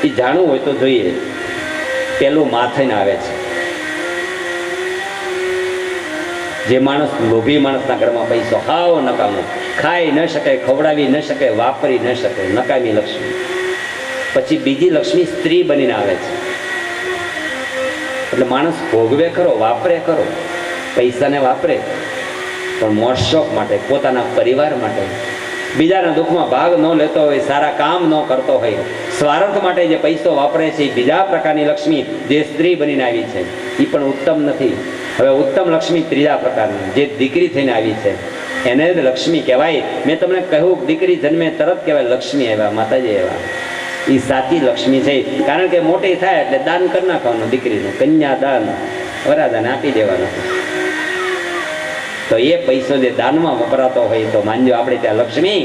એ જાણવું હોય તો જોઈએ. પેલું માં થઈને આવે છે. જે માણસ લોભી માણસના ઘરમાં પૈસો હાવ નકામો, ખાઈ ન શકે, ખવડાવી ન શકે, વાપરી ન શકે, નકામી લક્ષ્મી. પછી બીજી લક્ષ્મી સ્ત્રી બનીને આવે છે. એટલે માણસ ભોગવે ખરો, વાપરે ખરો, પૈસાને વાપરે, પણ મોજશોખ માટે, પોતાના પરિવાર માટે, બીજાના દુઃખમાં ભાગ ન લેતો હોય, સારા કામ ન કરતો હોય, સ્વાર્થ માટે જે પૈસો વાપરે છે એ બીજા પ્રકારની લક્ષ્મી જે સ્ત્રી બનીને આવી છે એ પણ ઉત્તમ નથી. હવે ઉત્તમ લક્ષ્મી 3જા પ્રકારની જે દીકરી થઈને આવી છે એને જ લક્ષ્મી કહેવાય. મેં તમને કહ્યું દીકરી જન્મે તરત કહેવાય લક્ષ્મી આવ્યા, માતાજી આવ્યા. એ સાચી લક્ષ્મી છે. કારણ કે મોટી થાય એટલે દાન કરી નાખવાનું, દીકરીનું કન્યાદાન, વરાદાન આપી દેવાનું. તો એ પૈસો જે દાનમાં વપરાતો હોય તો માનજો આપણે ત્યાં લક્ષ્મી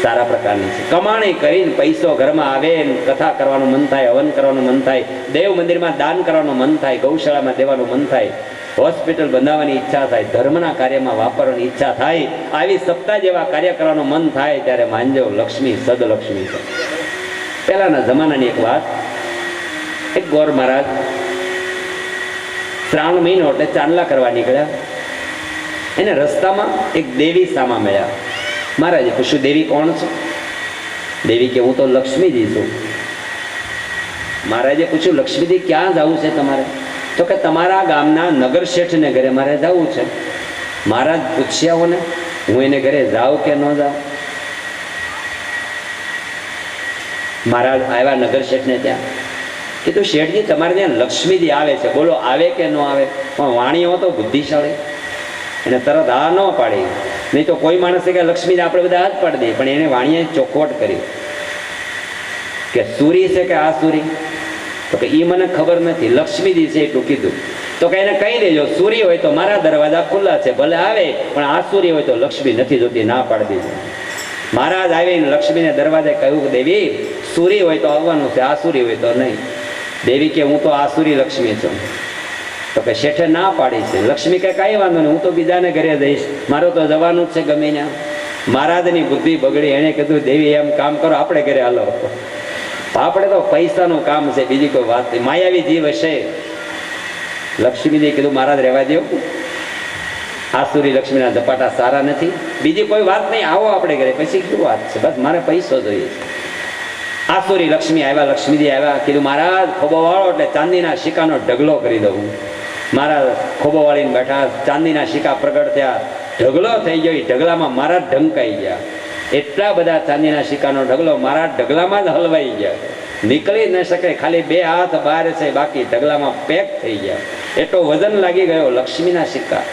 સારા પ્રકારની છે. કમાણી કરીને પૈસો ઘરમાં આવે, કથા કરવાનું મન થાય, હવન કરવાનું મન થાય, દેવ મંદિરમાં દાન કરવાનું મન થાય, ગૌશાળામાં દેવાનું મન થાય, હોસ્પિટલ બંધાવવાની ઈચ્છા થાય, ધર્મના કાર્યમાં વાપરવાની ઈચ્છા થાય, આવી સપ્તાહ જેવા કાર્ય કરવાનું મન થાય ત્યારે માનજો લક્ષ્મી સદલક્ષ્મી છે. પહેલાના જમાનાની એક વાત, એક ગોર મહારાજ શ્રાવણ મહિનો એટલે ચાંદલા કરવા નીકળ્યા. એને રસ્તામાં એક દેવી સામા મળ્યા. મહારાજે પૂછ્યું, દેવી કોણ છે? દેવી કે હું તો લક્ષ્મીજી છું. મહારાજે પૂછ્યું, લક્ષ્મીજી ક્યાં જવું છે તમારે? તો કે તમારા ગામના નગર શેઠને ઘરે મારે જવું છે. મહારાજ પૂછ્યા હો ને, હું એને ઘરે જાઉં કે ન જાઉં? મહારાજ આવ્યા નગર શેઠને ત્યાં. કીધું, શેઠજી તમારે ત્યાં લક્ષ્મીજી આવે છે, બોલો આવે કે ન આવે? પણ વાણીઓ તો બુદ્ધિશાળી, એને તરત હા ન પાડી. નહીં તો કોઈ માણસે કે લક્ષ્મીને આપણે બધા હાથ પાડી દઈએ, પણ એને વાણીએ ચોખવટ કરી કે સૂરી છે કે આ સૂરી? તો કે એ મને ખબર નથી, લક્ષ્મીજી છે એટલું કીધું. તો કે એને કહી દેજો, સૂરી હોય તો મારા દરવાજા ખુલ્લા છે, ભલે આવે, પણ આ સૂરી હોય તો લક્ષ્મી નથી જોતી, ના પાડી દેજો. મહારાજ આવીને લક્ષ્મીને દરવાજે કહ્યું, દેવી સૂરી હોય તો આવવાનું છે, આ સૂરી હોય તો નહીં. દેવી કે હું તો આસુરી લક્ષ્મી છું. તો કે શેઠે ના પાડી છે. લક્ષ્મી કે કાંઈ વાંધો નહીં, હું તો બીજાને ઘરે જઈશ, મારો તો જવાનું જ છે ગમે ત્યાં. મહારાજની બુદ્ધિ બગડી. એણે કીધું, દેવી એમ કામ કરો, આપણે ઘરે હાલો, આપણે તો પૈસાનું કામ છે, બીજી કોઈ વાત નહીં, માયાવી જીવ હશે. લક્ષ્મીને કીધું, મહારાજ રહેવા દો, આસુરી લક્ષ્મીના ઝપાટા સારા નથી, બીજી કોઈ વાત નહીં, આવો આપણે ઘરે. પછી શું વાત છે, બસ મારે પૈસો જોઈએ. આસુરી લક્ષ્મી આવ્યા, લક્ષ્મીજી આવ્યા. કીધું, મહારાજ ખોબો વાળો એટલે ચાંદીના સિક્કાનો ઢગલો કરી દઉં. મહારાજ ખોબો વાળીને બેઠા, ચાંદીના સિક્કા પ્રગટ થયા, ઢગલો થઈ ગયો. એ ઢગલામાં મહારાજ ઢંકાઈ ગયા. એટલા બધા ચાંદીના સિક્કાનો ઢગલો મહારાજ ઢગલામાં જ હલવાઈ ગયા, નીકળી ન શકે, ખાલી 2 હાથ બહાર છે, બાકી ઢગલામાં પેક થઈ ગયા. એટલો વજન લાગી ગયો. લક્ષ્મીના સિક્કા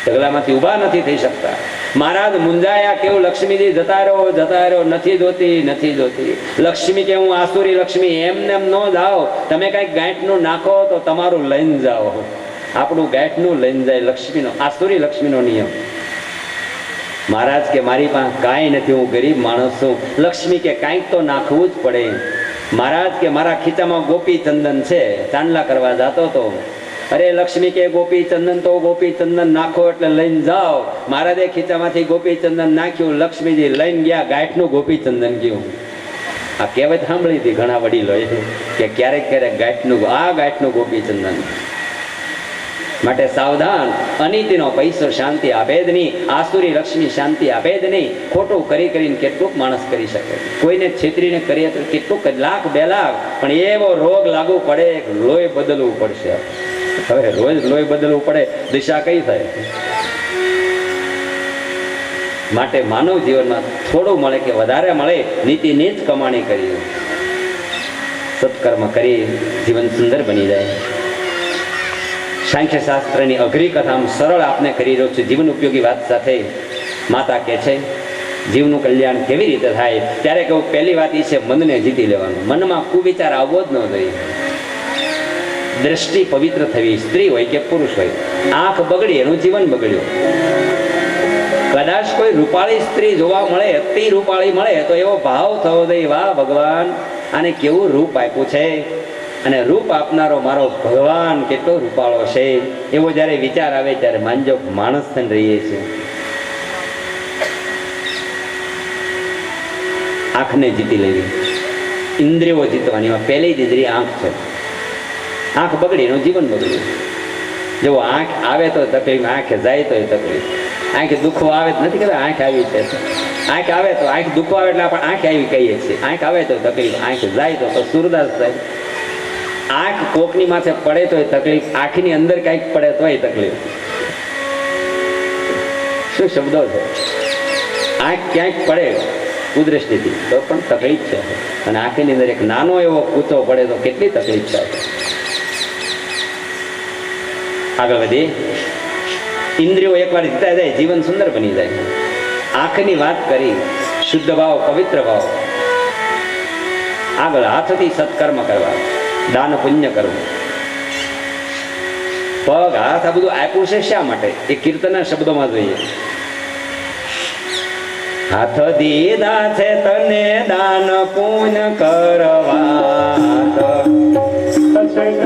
ઢગલામાંથી ઊભા નથી થઈ શકતા. મહારાજ મુંજાયા, કેવું લક્ષ્મીજી જતા રહ્યો, નથી જોતી, નથી જોતી. લક્ષ્મી કે હું આસુરી લક્ષ્મી, એમને એમ ન જાઓ, તમે કંઈક ગાંઠનું નાખો તો તમારું લઈને જાઓ. આપણું ગાંઠનું લઈને જાય લક્ષ્મીનો, આસુરી લક્ષ્મીનો નિયમ. મહારાજ કે મારી પાસે કાંઈ નથી, હું ગરીબ માણસ છું. લક્ષ્મી કે કાંઈક તો નાખવું જ પડે. મહારાજ કે મારા ખીચામાં ગોપી ચંદન છે, ચાંદલા કરવા જતો હતો. અરે લક્ષ્મી કે ગોપી ચંદન નાખો એટલે લઈને જાઓ. મહારાજે ખીચામાંથી ગોપી ચંદન નાખ્યું, લક્ષ્મીજી લઈને ગયા, ગાંઠનું ગોપી ચંદન ગયું. આ કહેવત સાંભળી હતી ઘણા વડીલોએ કે ક્યારેક ક્યારેક ગાંઠનું ગોપી ચંદન. માટે સાવધાન, અનિતિનો પૈસો શાંતિ આપે જ નહીં, આસુરી લક્ષ્મી શાંતિ આપે જ નહીં. ખોટું કરીને કેટલુંક માણસ કરી શકે, કોઈને છેતરીને કરીએ તો કેટલુંક, લાખ 2 લાખ, પણ એવો રોગ લાગુ પડે, લોહી બદલવું પડશે. હવે રોજ લોહી બદલવું પડે, દિશા કઈ થાય? માટે માનવ જીવનમાં થોડું મળે કે વધારે મળે, નીતિની જ કમાણી કરી, સત્કર્મ કરી જીવન સુંદર બની જાય. સાંખ્ય શાસ્ત્રની અઘરી કથા સરળ આપને કરી રહ્યો છું, જીવન ઉપયોગી વાત સાથે. માતા કહે છે જીવનું કલ્યાણ કેવી રીતે થાય, ત્યારે કહું, પહેલી વાત એ છે મનને જીતી લેવાનું. મનમાં કુવિચાર આવવો જ ન જોઈએ. દ્રષ્ટિ પવિત્ર થવી, સ્ત્રી હોય કે પુરુષ હોય. આંખ બગડી, એનું જીવન બગડ્યું. કદાચ કોઈ રૂપાળી સ્ત્રી જોવા મળે, અતિ રૂપાળી મળે, તો એવો ભાવ થવો જોઈએ, વાહ ભગવાન, આને કેવું રૂપ આપ્યું છે, અને રૂપ આપનારો મારો ભગવાન કેટલો રૂપાળો છે. એવો જ્યારે વિચાર આવે ત્યારે માનજો માણસ થઈને રહીએ છીએ. આંખને જીતી લેવી, ઇન્દ્રિયો જીતવાની. પહેલી જ ઇન્દ્રિય આંખ છે. આંખ બગડી, એનું જીવન બગડ્યું. જો આંખ આવે તો તકલીફ, આંખે જાય તો તકલીફ. આંખે દુઃખો આવે તો નથી કહેતા આંખ આવી છે, આંખ આવે તો આંખ દુઃખો આવે એટલે આપણે આંખ આવી કહીએ છીએ. આંખ આવે તો તકલીફ, આંખ જાય તો સુરદાસ થાય. આંખ કોકની માથે પડે તોય તકલીફ, આંખની અંદર કાંઈક પડે તોય તકલીફ. શું શબ્દો છે! આંખ ક્યાંક પડે કુદૃષ્ટિથી તો પણ તકલીફ છે, અને આંખની અંદર એક નાનો એવો કૂચો પડે તો કેટલી તકલીફ થાય. આગળ વધીએ. ઇન્દ્રિયો એકવાર જીતા જાય, જીવન સુંદર બની જાય. આંખની વાત કરી, શુદ્ધ ભાવ, પવિત્ર ભાવ. આગળ હાથથી સત્કર્મ કરવા, દાન પુણ્ય કરવું. પગ, હાથ, આ બધું આપ્યું છે શા માટે? એ કીર્તનના શબ્દોમાં જોઈએ. હાથ દીધા છે તને દાન પુણ્ય કરવા, દાન પુણ્ય કરવા.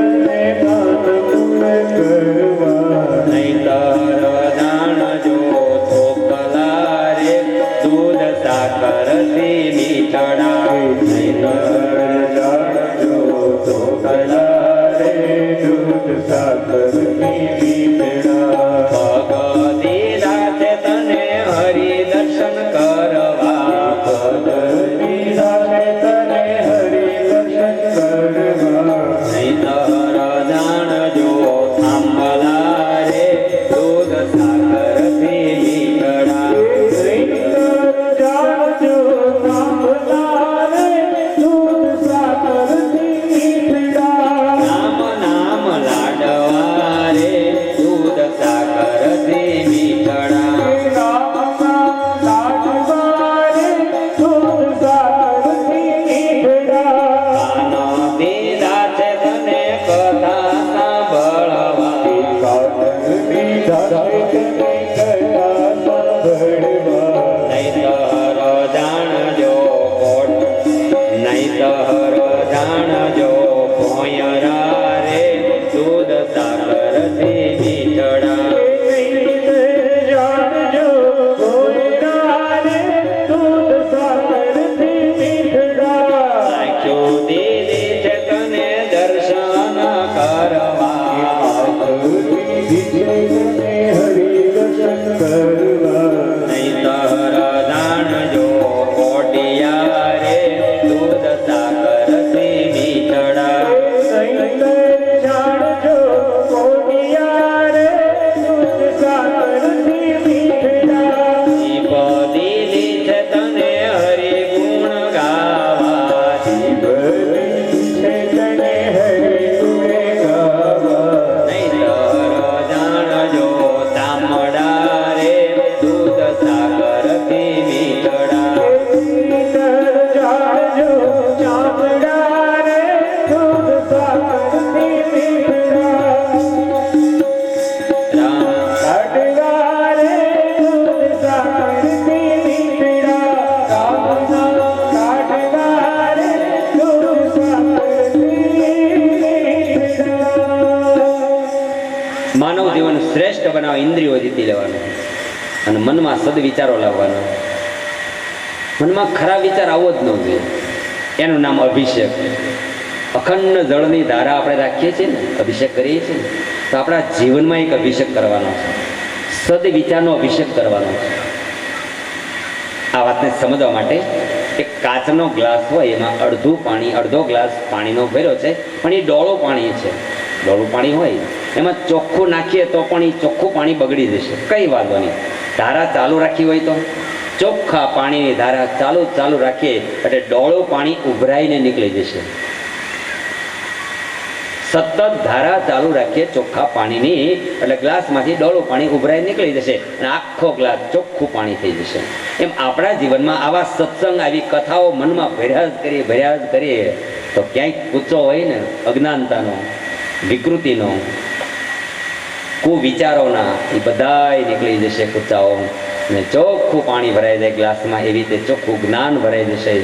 બનાવવા, ઇન્દ્રિયો જીતી લેવાનો અને મનમાં સદવિચારો લાવવાનો. મનમાં ખરાબ વિચાર આવવો જ ન જોઈએ. એનું નામ અભિષેક. અખંડ જળની ધારા આપણે રાખીએ છીએ ને, અભિષેક કરીએ છીએ ને, તો આપણા જીવનમાં એક અભિષેક કરવાનો છે, સદવિચારનો અભિષેક કરવાનો છે. આ વાતને સમજવા માટે એક કાચનો ગ્લાસ હોય, એમાં અડધો ગ્લાસ પાણીનો ભર્યો છે, પણ એ ડોળું પાણી છે. ડોળું પાણી હોય એમાં ચોખ્ખું નાખીએ તો પણ એ ચોખ્ખું પાણી બગડી જશે, કંઈ વાંધો નહીં. ધારા ચાલુ રાખી હોય તો ચોખ્ખા પાણીની ધારા ચાલુ રાખીએ એટલે ડોળું પાણી ઉભરાઈને નીકળી જશે. સતત ધારા ચાલુ રાખીએ ચોખ્ખા પાણીની એટલે ગ્લાસમાંથી ડોળું પાણી ઉભરાઈ નીકળી જશે અને આખો ગ્લાસ ચોખ્ખું પાણી થઈ જશે. એમ આપણા જીવનમાં આવા સત્સંગ, આવી કથાઓ મનમાં ભર્યા જ કરીએ તો ક્યાંક કૂચો હોય ને અજ્ઞાનતાનો, વિકૃતિનો, કુવિચારોના, એ બધાય નીકળી જશે કૂચાઓ ને ચોખ્ખું પાણી ભરાઈ જાય ગ્લાસમાં. એવી રીતે ચોખ્ખું જ્ઞાન ભરાઈ જશે.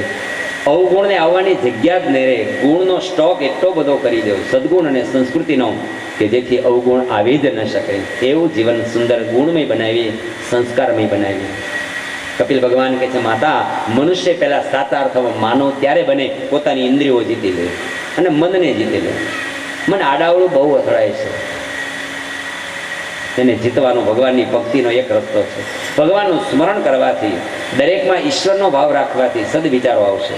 અવગુણને આવવાની જગ્યા જ નહીં રહે. ગુણનો સ્ટોક એટલો બધો કરી દો, સદગુણ અને સંસ્કૃતિનો, કે જેથી અવગુણ આવી જ ન શકે. એવું જીવન સુંદર ગુણમય બનાવી, સંસ્કારમય બનાવી. કપિલ ભગવાન કહે છે, માતા, મનુષ્ય પહેલા સાચા અર્થમાં માનવ ત્યારે બને પોતાની ઇન્દ્રિયો જીતી લે અને મનને જીતી લે. મન આડાવડું બહુ અથડાય છે, તેને જીતવાનો ભગવાનની ભક્તિનો એક રસ્તો છે. ભગવાનનું સ્મરણ કરવાથી, દરેકમાં ઈશ્વરનો ભાવ રાખવાથી સદવિચારો આવશે.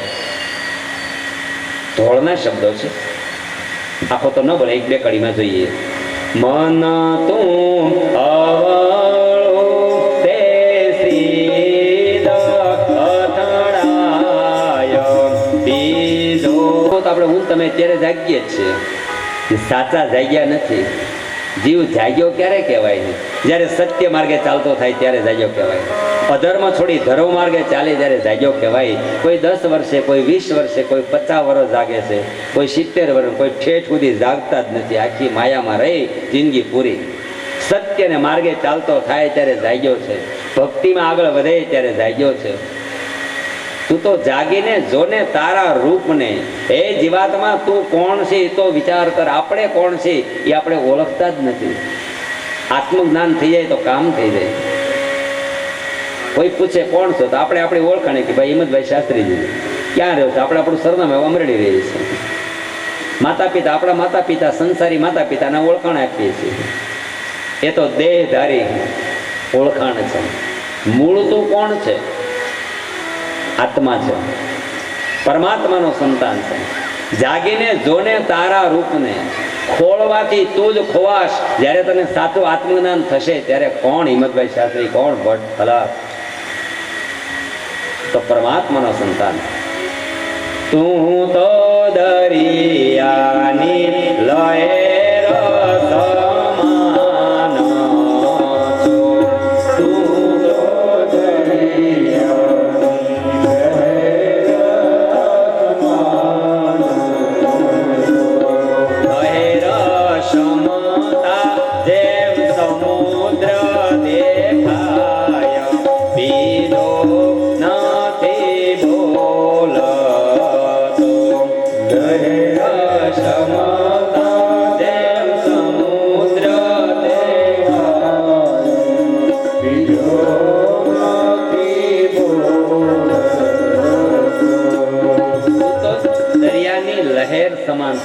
ધોળના શબ્દો છે, આખો તો ન બોલે, એક બે કડીમાં જોઈએ. મન તું અવળો તે સીધ અથડાય બીજો. તો આપણે હું તમે અત્યારે જાગીએ જ છીએ, સાચા જાગ્યા નથી. જીવ જાગ્યો ક્યારે કહેવાય? જ્યારે સત્ય માર્ગે ચાલતો થાય ત્યારે જાગ્યો કહેવાય. અધર્મ છોડી ધર્મ માર્ગે ચાલે જ્યારે જાગ્યો કહેવાય. કોઈ 10 વર્ષે, કોઈ 20 વર્ષે, કોઈ 50 વર્ષ જાગે છે, કોઈ 70 વર્ષ, કોઈ ઠેઠ સુધી જાગતા જ નથી. આખી માયામાં રહી જિંદગી પૂરી. સત્યને માર્ગે ચાલતો થાય ત્યારે જાગ્યો છે, ભક્તિમાં આગળ વધે ત્યારે જાગ્યો છે. તું તો જાગીને જોને તારા રૂપને. એ જીવાતમાં તું કોણ છે તો વિચાર કર. આપણે કોણ છે એ આપણે ઓળખતા જ નથી. આત્મજ્ઞાન થઈ જાય તો કામ થઈ જાય. કોઈ પૂછે કોણ છો તો આપણે આપણી ઓળખાણે કે ભાઈ હિંમતભાઈ શાસ્ત્રીજી. ક્યાં રહ્યો છે? આપણે આપણું સરનામું અમરેલી રહે છે. માતા પિતા, આપણા માતા પિતા, સંસારી માતા પિતાના ઓળખાણ આપીએ છીએ. એ તો દેહધારી ઓળખાણ છે. મૂળ તું કોણ છે? આત્મા છે, પરમાત્માનો સંતાન છે. જાગીને જોને તારા રૂપને. ખોળવાથી તું જ ખોવાશ. જ્યારે તને સાચું આત્મજ્ઞાન થશે ત્યારે કોણ હિંમતભાઈ શાસ્ત્રી, કોણ ભટ્ટ ખલાસ? તો પરમાત્માનો સંતાન. તું તો દરિયાની લહેર સમાન છો. તું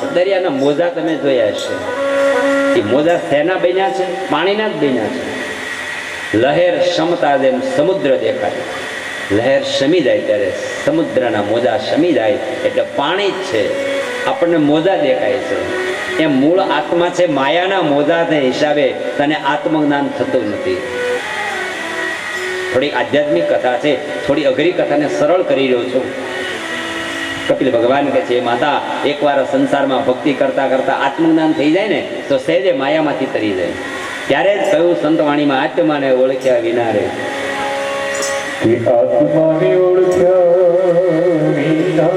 તો દરિયાના મોજા તમે જોયા હશે. એ મોજા શેના બન્યા છે? પાણીના જ બન્યા છે. લહેર શમતા જેમ સમુદ્ર દેખાય. લહેર શમી જાય ત્યારે સમુદ્રના મોજા શમી જાય એટલે પાણી જ છે. આપણને મોજા દેખાય છે. એ મૂળ આત્મા છે. માયાના મોજાને હિસાબે તને આત્મજ્ઞાન થતું નથી. થોડી આધ્યાત્મિક કથા છે, થોડી અઘરી કથાને સરળ કરી રહ્યો છું. કપિલ ભગવાન કહે છે, માતા, એકવાર સંસારમાં ભક્તિ કરતા કરતા આત્મજ્ઞાન થઈ જાય ને તો સહેજે માયામાંથી તરી જાય. ત્યારે જ કહ્યું સંતવાણીમાં, આત્માને ઓળખ્યા વિના રે. આત્માને ઓળખ્યા વિના રે નહીં તો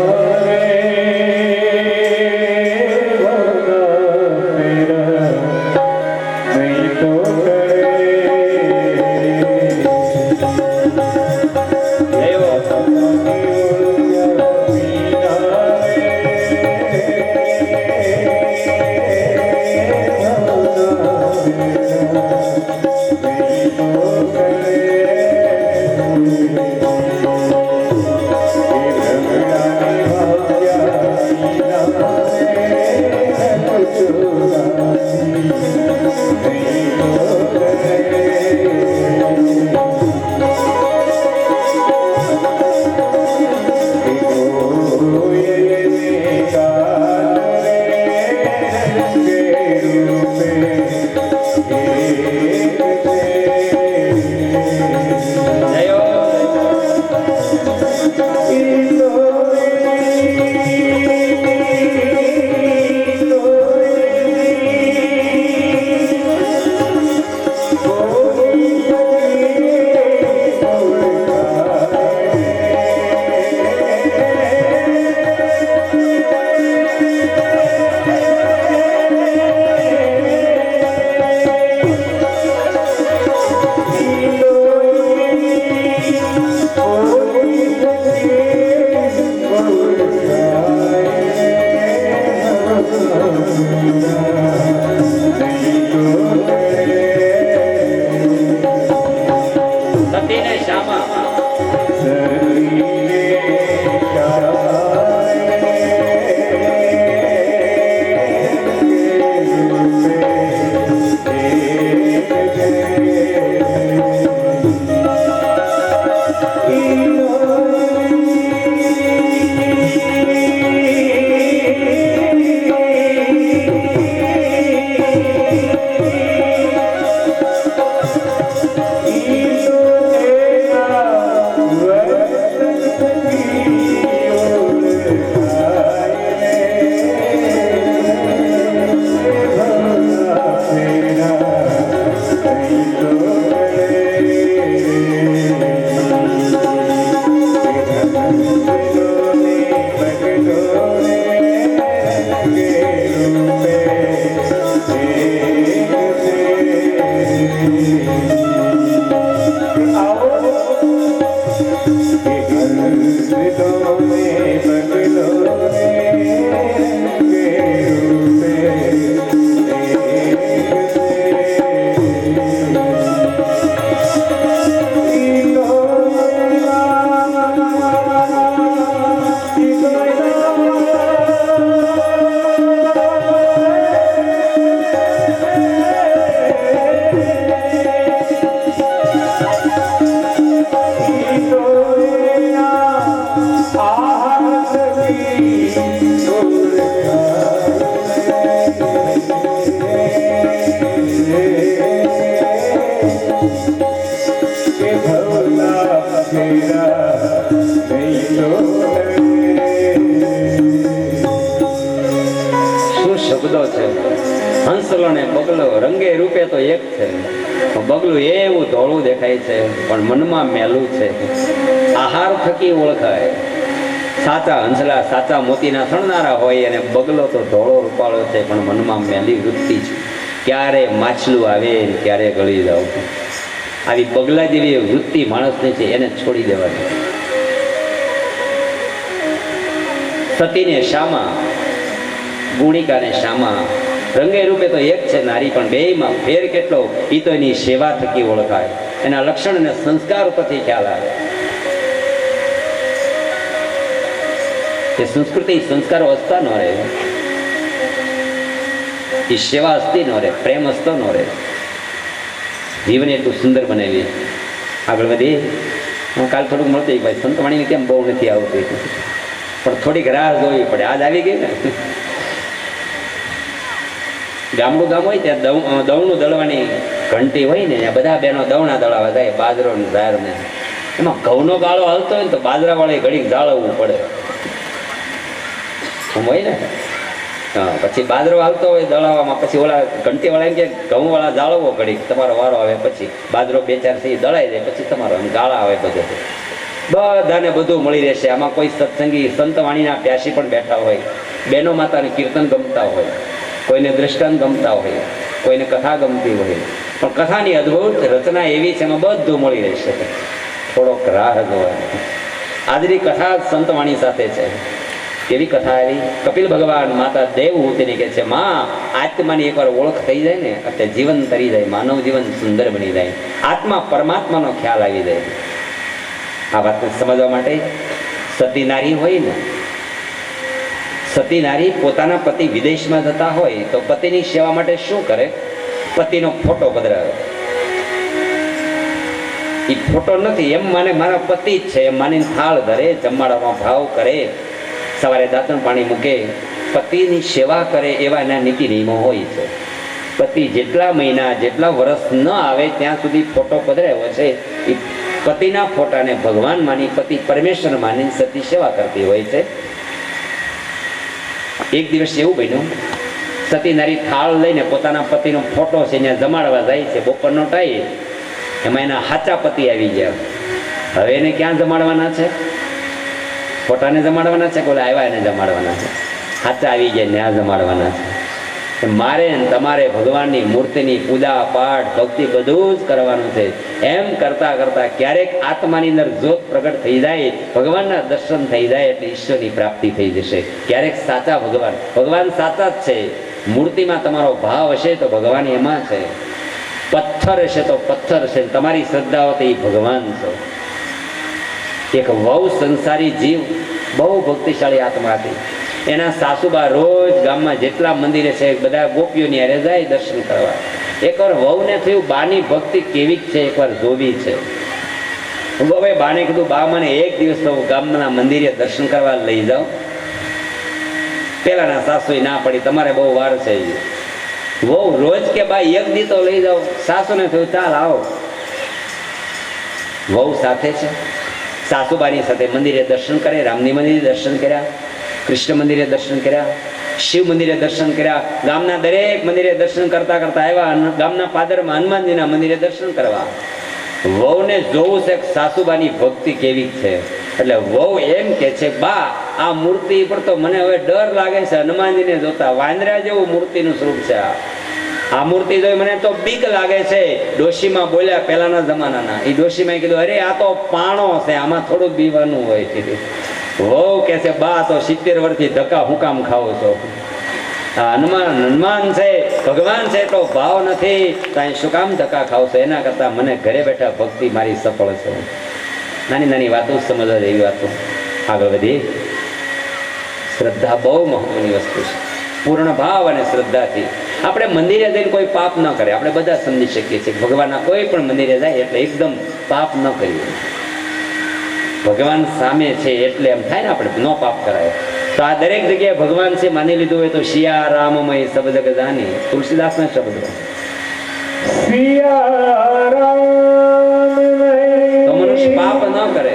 શું શબ્દો છે! હંસલો ને બગલો રંગે રૂપે તો એક છે. બગલું એવું ધોળું દેખાય છે પણ મનમાં મેલું છે. આહાર થકી ઓળખાય. સાચા હંસલા સાચા મોતીના સણનારા હોય અને બગલો તો ધોળો રૂપાળો છે પણ મનમાં મેલી વૃત્તિ છે. ક્યારે માછલું આવે ને ક્યારે ગળી જાવ. આવી બગલા જેવી વૃત્તિ માણસની છે, એને છોડી દેવાની. સતીને શામાં, ગુણિકાને શામાં, રંગે રૂપે તો એક છે નારી પણ બેયમાં ફેર કેટલો એ તો એની સેવા થકી ઓળખાય. એના લક્ષણ અને સંસ્કાર ઉપરથી ખ્યાલ આવે. એ સંસ્કૃતિ સંસ્કારો હસતા ન રહે, એ સેવા હસતી ન રહે, પ્રેમ હસતો ન રહે. જીવન એટલું સુંદર બનાવી. આગળ વધી કાલ થોડુંક મળતું ભાઈ સંતવાણીને કેમ બહુ નથી આવતી પણ થોડીક રાહ જોવી પડે. આજ આવી ગઈ ને. ગામડું ગામ હોય ત્યાં દવણું દળવાની ઘંટી હોય ને, ત્યાં બધા બહેનો દવણા દળાવા જાય. બાજરો ને ઝાર ને એમાં ઘઉંનો ગાળો હાલતો હોય ને તો બાજરા વાળે ઘડીક જાળવવું પડે હોય ને. હા, પછી બાજરો હાલતો હોય દળાવવામાં, પછી ઓલા ઘંટી વાળા એમ કે ઘઉં વાળા જાળવો ઘડીક, તમારો વારો આવે. પછી બાજરો બે ચાર થી દળાઈ જાય પછી તમારો ગાળા આવે. બધે બધાને બધું મળી રહેશે. આમાં કોઈ સત્સંગી સંતવાણીના પ્યાસી પણ બેઠા હોય. બહેનો માતાને કીર્તન ગમતા હોય, કોઈને દ્રષ્ટાંત ગમતા હોય, કોઈને કથા ગમતી હોય. પણ કથાની અદ્ભુત રચના એવી છે, એમાં બધું મળી રહેશે. થોડોક રાહ જોવાની. આજની કથા સંતવાણી સાથે છે. કેવી કથા આવી! કપિલ ભગવાન માતા દેવહૂતિને કહે છે, માં આત્માની એકવાર ઓળખ થઈ જાય ને એટલે જીવન તરી જાય, માનવ જીવન સુંદર બની જાય, આત્મા પરમાત્માનો ખ્યાલ આવી જાય. આ વાતને સમજવા માટે સતી નારી હોય ને, સતી નારી પોતાના પતિ વિદેશમાં જતા હોય તો પતિની સેવા માટે શું કરે? પતિનો ફોટો પધરાવે. એ ફોટો નથી એમ માને મારા પતિ જ છે એમ માનીને થાળ ધરે, જમાડવાનો ભાવ કરે, સવારે દાંતણ પાણી મૂકે, પતિની સેવા કરે. એવા એના નીતિ નિયમો હોય છે. પતિ જેટલા મહિના જેટલા વર્ષ ન આવે ત્યાં સુધી ફોટો પધરાવ્યો છે. એ પતિના ફોટાને ભગવાન માની, પતિ પરમેશ્વર માની સતી સેવા કરતી હોય છે. એક દિવસ એવું બન્યું, સતી નારી થાળ લઈને પોતાના પતિનો ફોટો છે ત્યાં જમાડવા જાય છે. બપોરનો ટાઈમ, એમાં એના સાચા પતિ આવી ગયા. હવે એને ક્યાં જમાડવાના છે? ફોટાને જમાડવાના છે કે ઓલા આવ્યા એને જમાડવાના છે? સાચા આવી ગયા ત્યાં જમાડવાના છે. મારે તમારે ભગવાનની મૂર્તિની પૂજા પાઠ ભક્તિ બધું જ કરવાનું છે. એમ કરતા કરતા ક્યારેક આત્માની અંદર જ્યોત પ્રગટ થઈ જાય, ભગવાનના દર્શન થઈ જાય એટલે ઈશ્વરની પ્રાપ્તિ થઈ જશે. ક્યારેક સાચા ભગવાન સાચા જ છે. મૂર્તિમાં તમારો ભાવ હશે તો ભગવાન એમાં છે, પથ્થર હશે તો પથ્થર હશે. તમારી શ્રદ્ધા હોય તો એ ભગવાન છો. એક વહુ સંસારી જીવ, બહુ ભક્તિશાળી આત્મા હતી. એના સાસુબા રોજ ગામમાં જેટલા મંદિરે છે બધા ગોપીઓની હારે જાય દર્શન કરવા. એકવાર વહુને થયું બાની ભક્તિ કેવી છે એકવાર જોવી છે. હવે બાને કીધું, બા મને એક દિવસ તો ગામના મંદિરે દર્શન કરવા લઈ જાઓ. પેલાના સાસુએ ના પડી, તમારે બહુ વાર છે. વહુ રોજ કે બા એક દી તો લઈ જાઓ. સાસુને થયું ચાલ આવો. વહુ સાથે છે, સાસુબાની સાથે મંદિરે દર્શન કરે. રામની મંદિરે દર્શન કર્યા, કૃષ્ણ મંદિરે દર્શન કર્યા, શિવ મંદિરે દર્શન કર્યા. ગામના દરેક મંદિરે દર્શન કરતા કરતા આવ્યા ગામના પાદરમાં હનુમાનજીના મંદિરે દર્શન કરવા. વહુને જોવું છે સાસુબાની ભક્તિ કેવી છે. એટલે વહુ એમ કે છે, બા આ મૂર્તિ પર તો મને હવે ડર લાગે છે હનુમાનજીને જોતા. વાંદરા જેવું મૂર્તિનું સ્વરૂપ છે. આ મૂર્તિ જોઈ મને તો બીક લાગે છે. ડોશીમાં બોલ્યા પહેલાના જમાનાના. એ ડોશીમાં કીધું, અરે આ તો પાણો છે, આમાં થોડું બીવાનું હોય. કીધું વહુ કે છે, બા તો 70 વર્ષથી ધક્કા હું કામ ખાવો છો? હનુમાન છે, ભગવાન છે તો ભાવ નથી, ત્યાં શું કામ ધક્કા ખાવ છો? એના કરતા મને ઘરે બેઠા ભક્તિ મારી સફળ છે. નાની નાની વાતો સમજવા જેવી વાતો. આગળ વધી. શ્રદ્ધા બહુ મહત્વની વસ્તુ છે. પૂર્ણ ભાવ અને શ્રદ્ધાથી આપણે મંદિરે જઈને કોઈ પાપ ન કરે. આપણે બધા સમજી શકીએ છીએ ભગવાનના કોઈ પણ મંદિરે જાય એટલે એકદમ પાપ ન કરીએ. ભગવાન સામે છે એટલે એમ થાય ને આપણે ન પાપ કરાય. તો આ દરેક જગ્યાએ ભગવાન છે માની લીધું હોય તો શિયા રામમય શબ્દ ગજાની તુલસીદાસના શબ્દો. સિયા રામ તો મનુષ્ય પાપ ન કરે.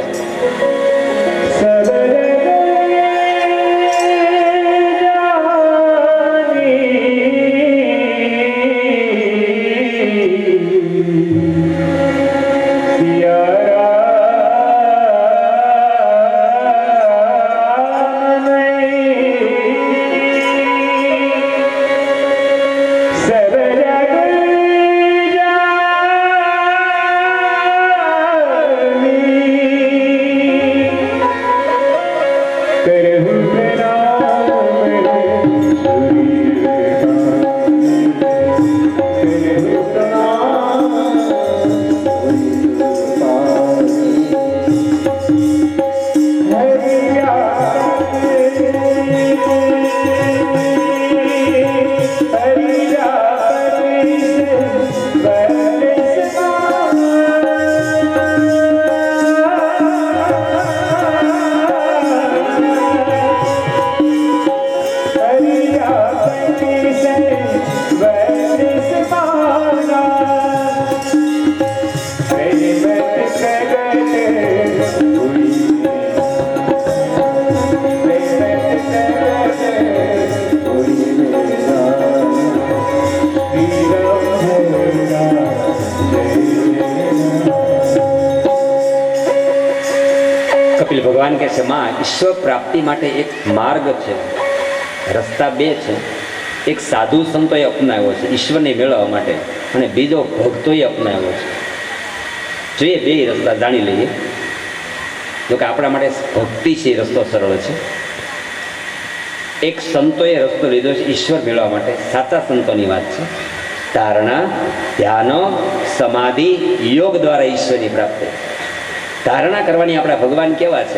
કપિલ ભગવાન કહે છે, માં ઈશ્વર પ્રાપ્તિ માટે એક માર્ગ છે, રસ્તા બે છે. એક સાધુ સંતોએ અપનાવ્યો છે ઈશ્વરને મેળવવા માટે, અને બીજો ભક્તોએ અપનાવ્યો છે. જોઈએ બે રસ્તા જાણી લઈએ. જોકે આપણા માટે ભક્તિ છે એ રસ્તો સરળ છે. એક સંતોએ રસ્તો લીધો છે ઈશ્વર મેળવવા માટે. સાચા સંતોની વાત છે. ધારણા, ધ્યાન, સમાધિ, યોગ દ્વારા ઈશ્વરની પ્રાપ્તિ. ધારણા કરવાની આપણા ભગવાન કેવા છે?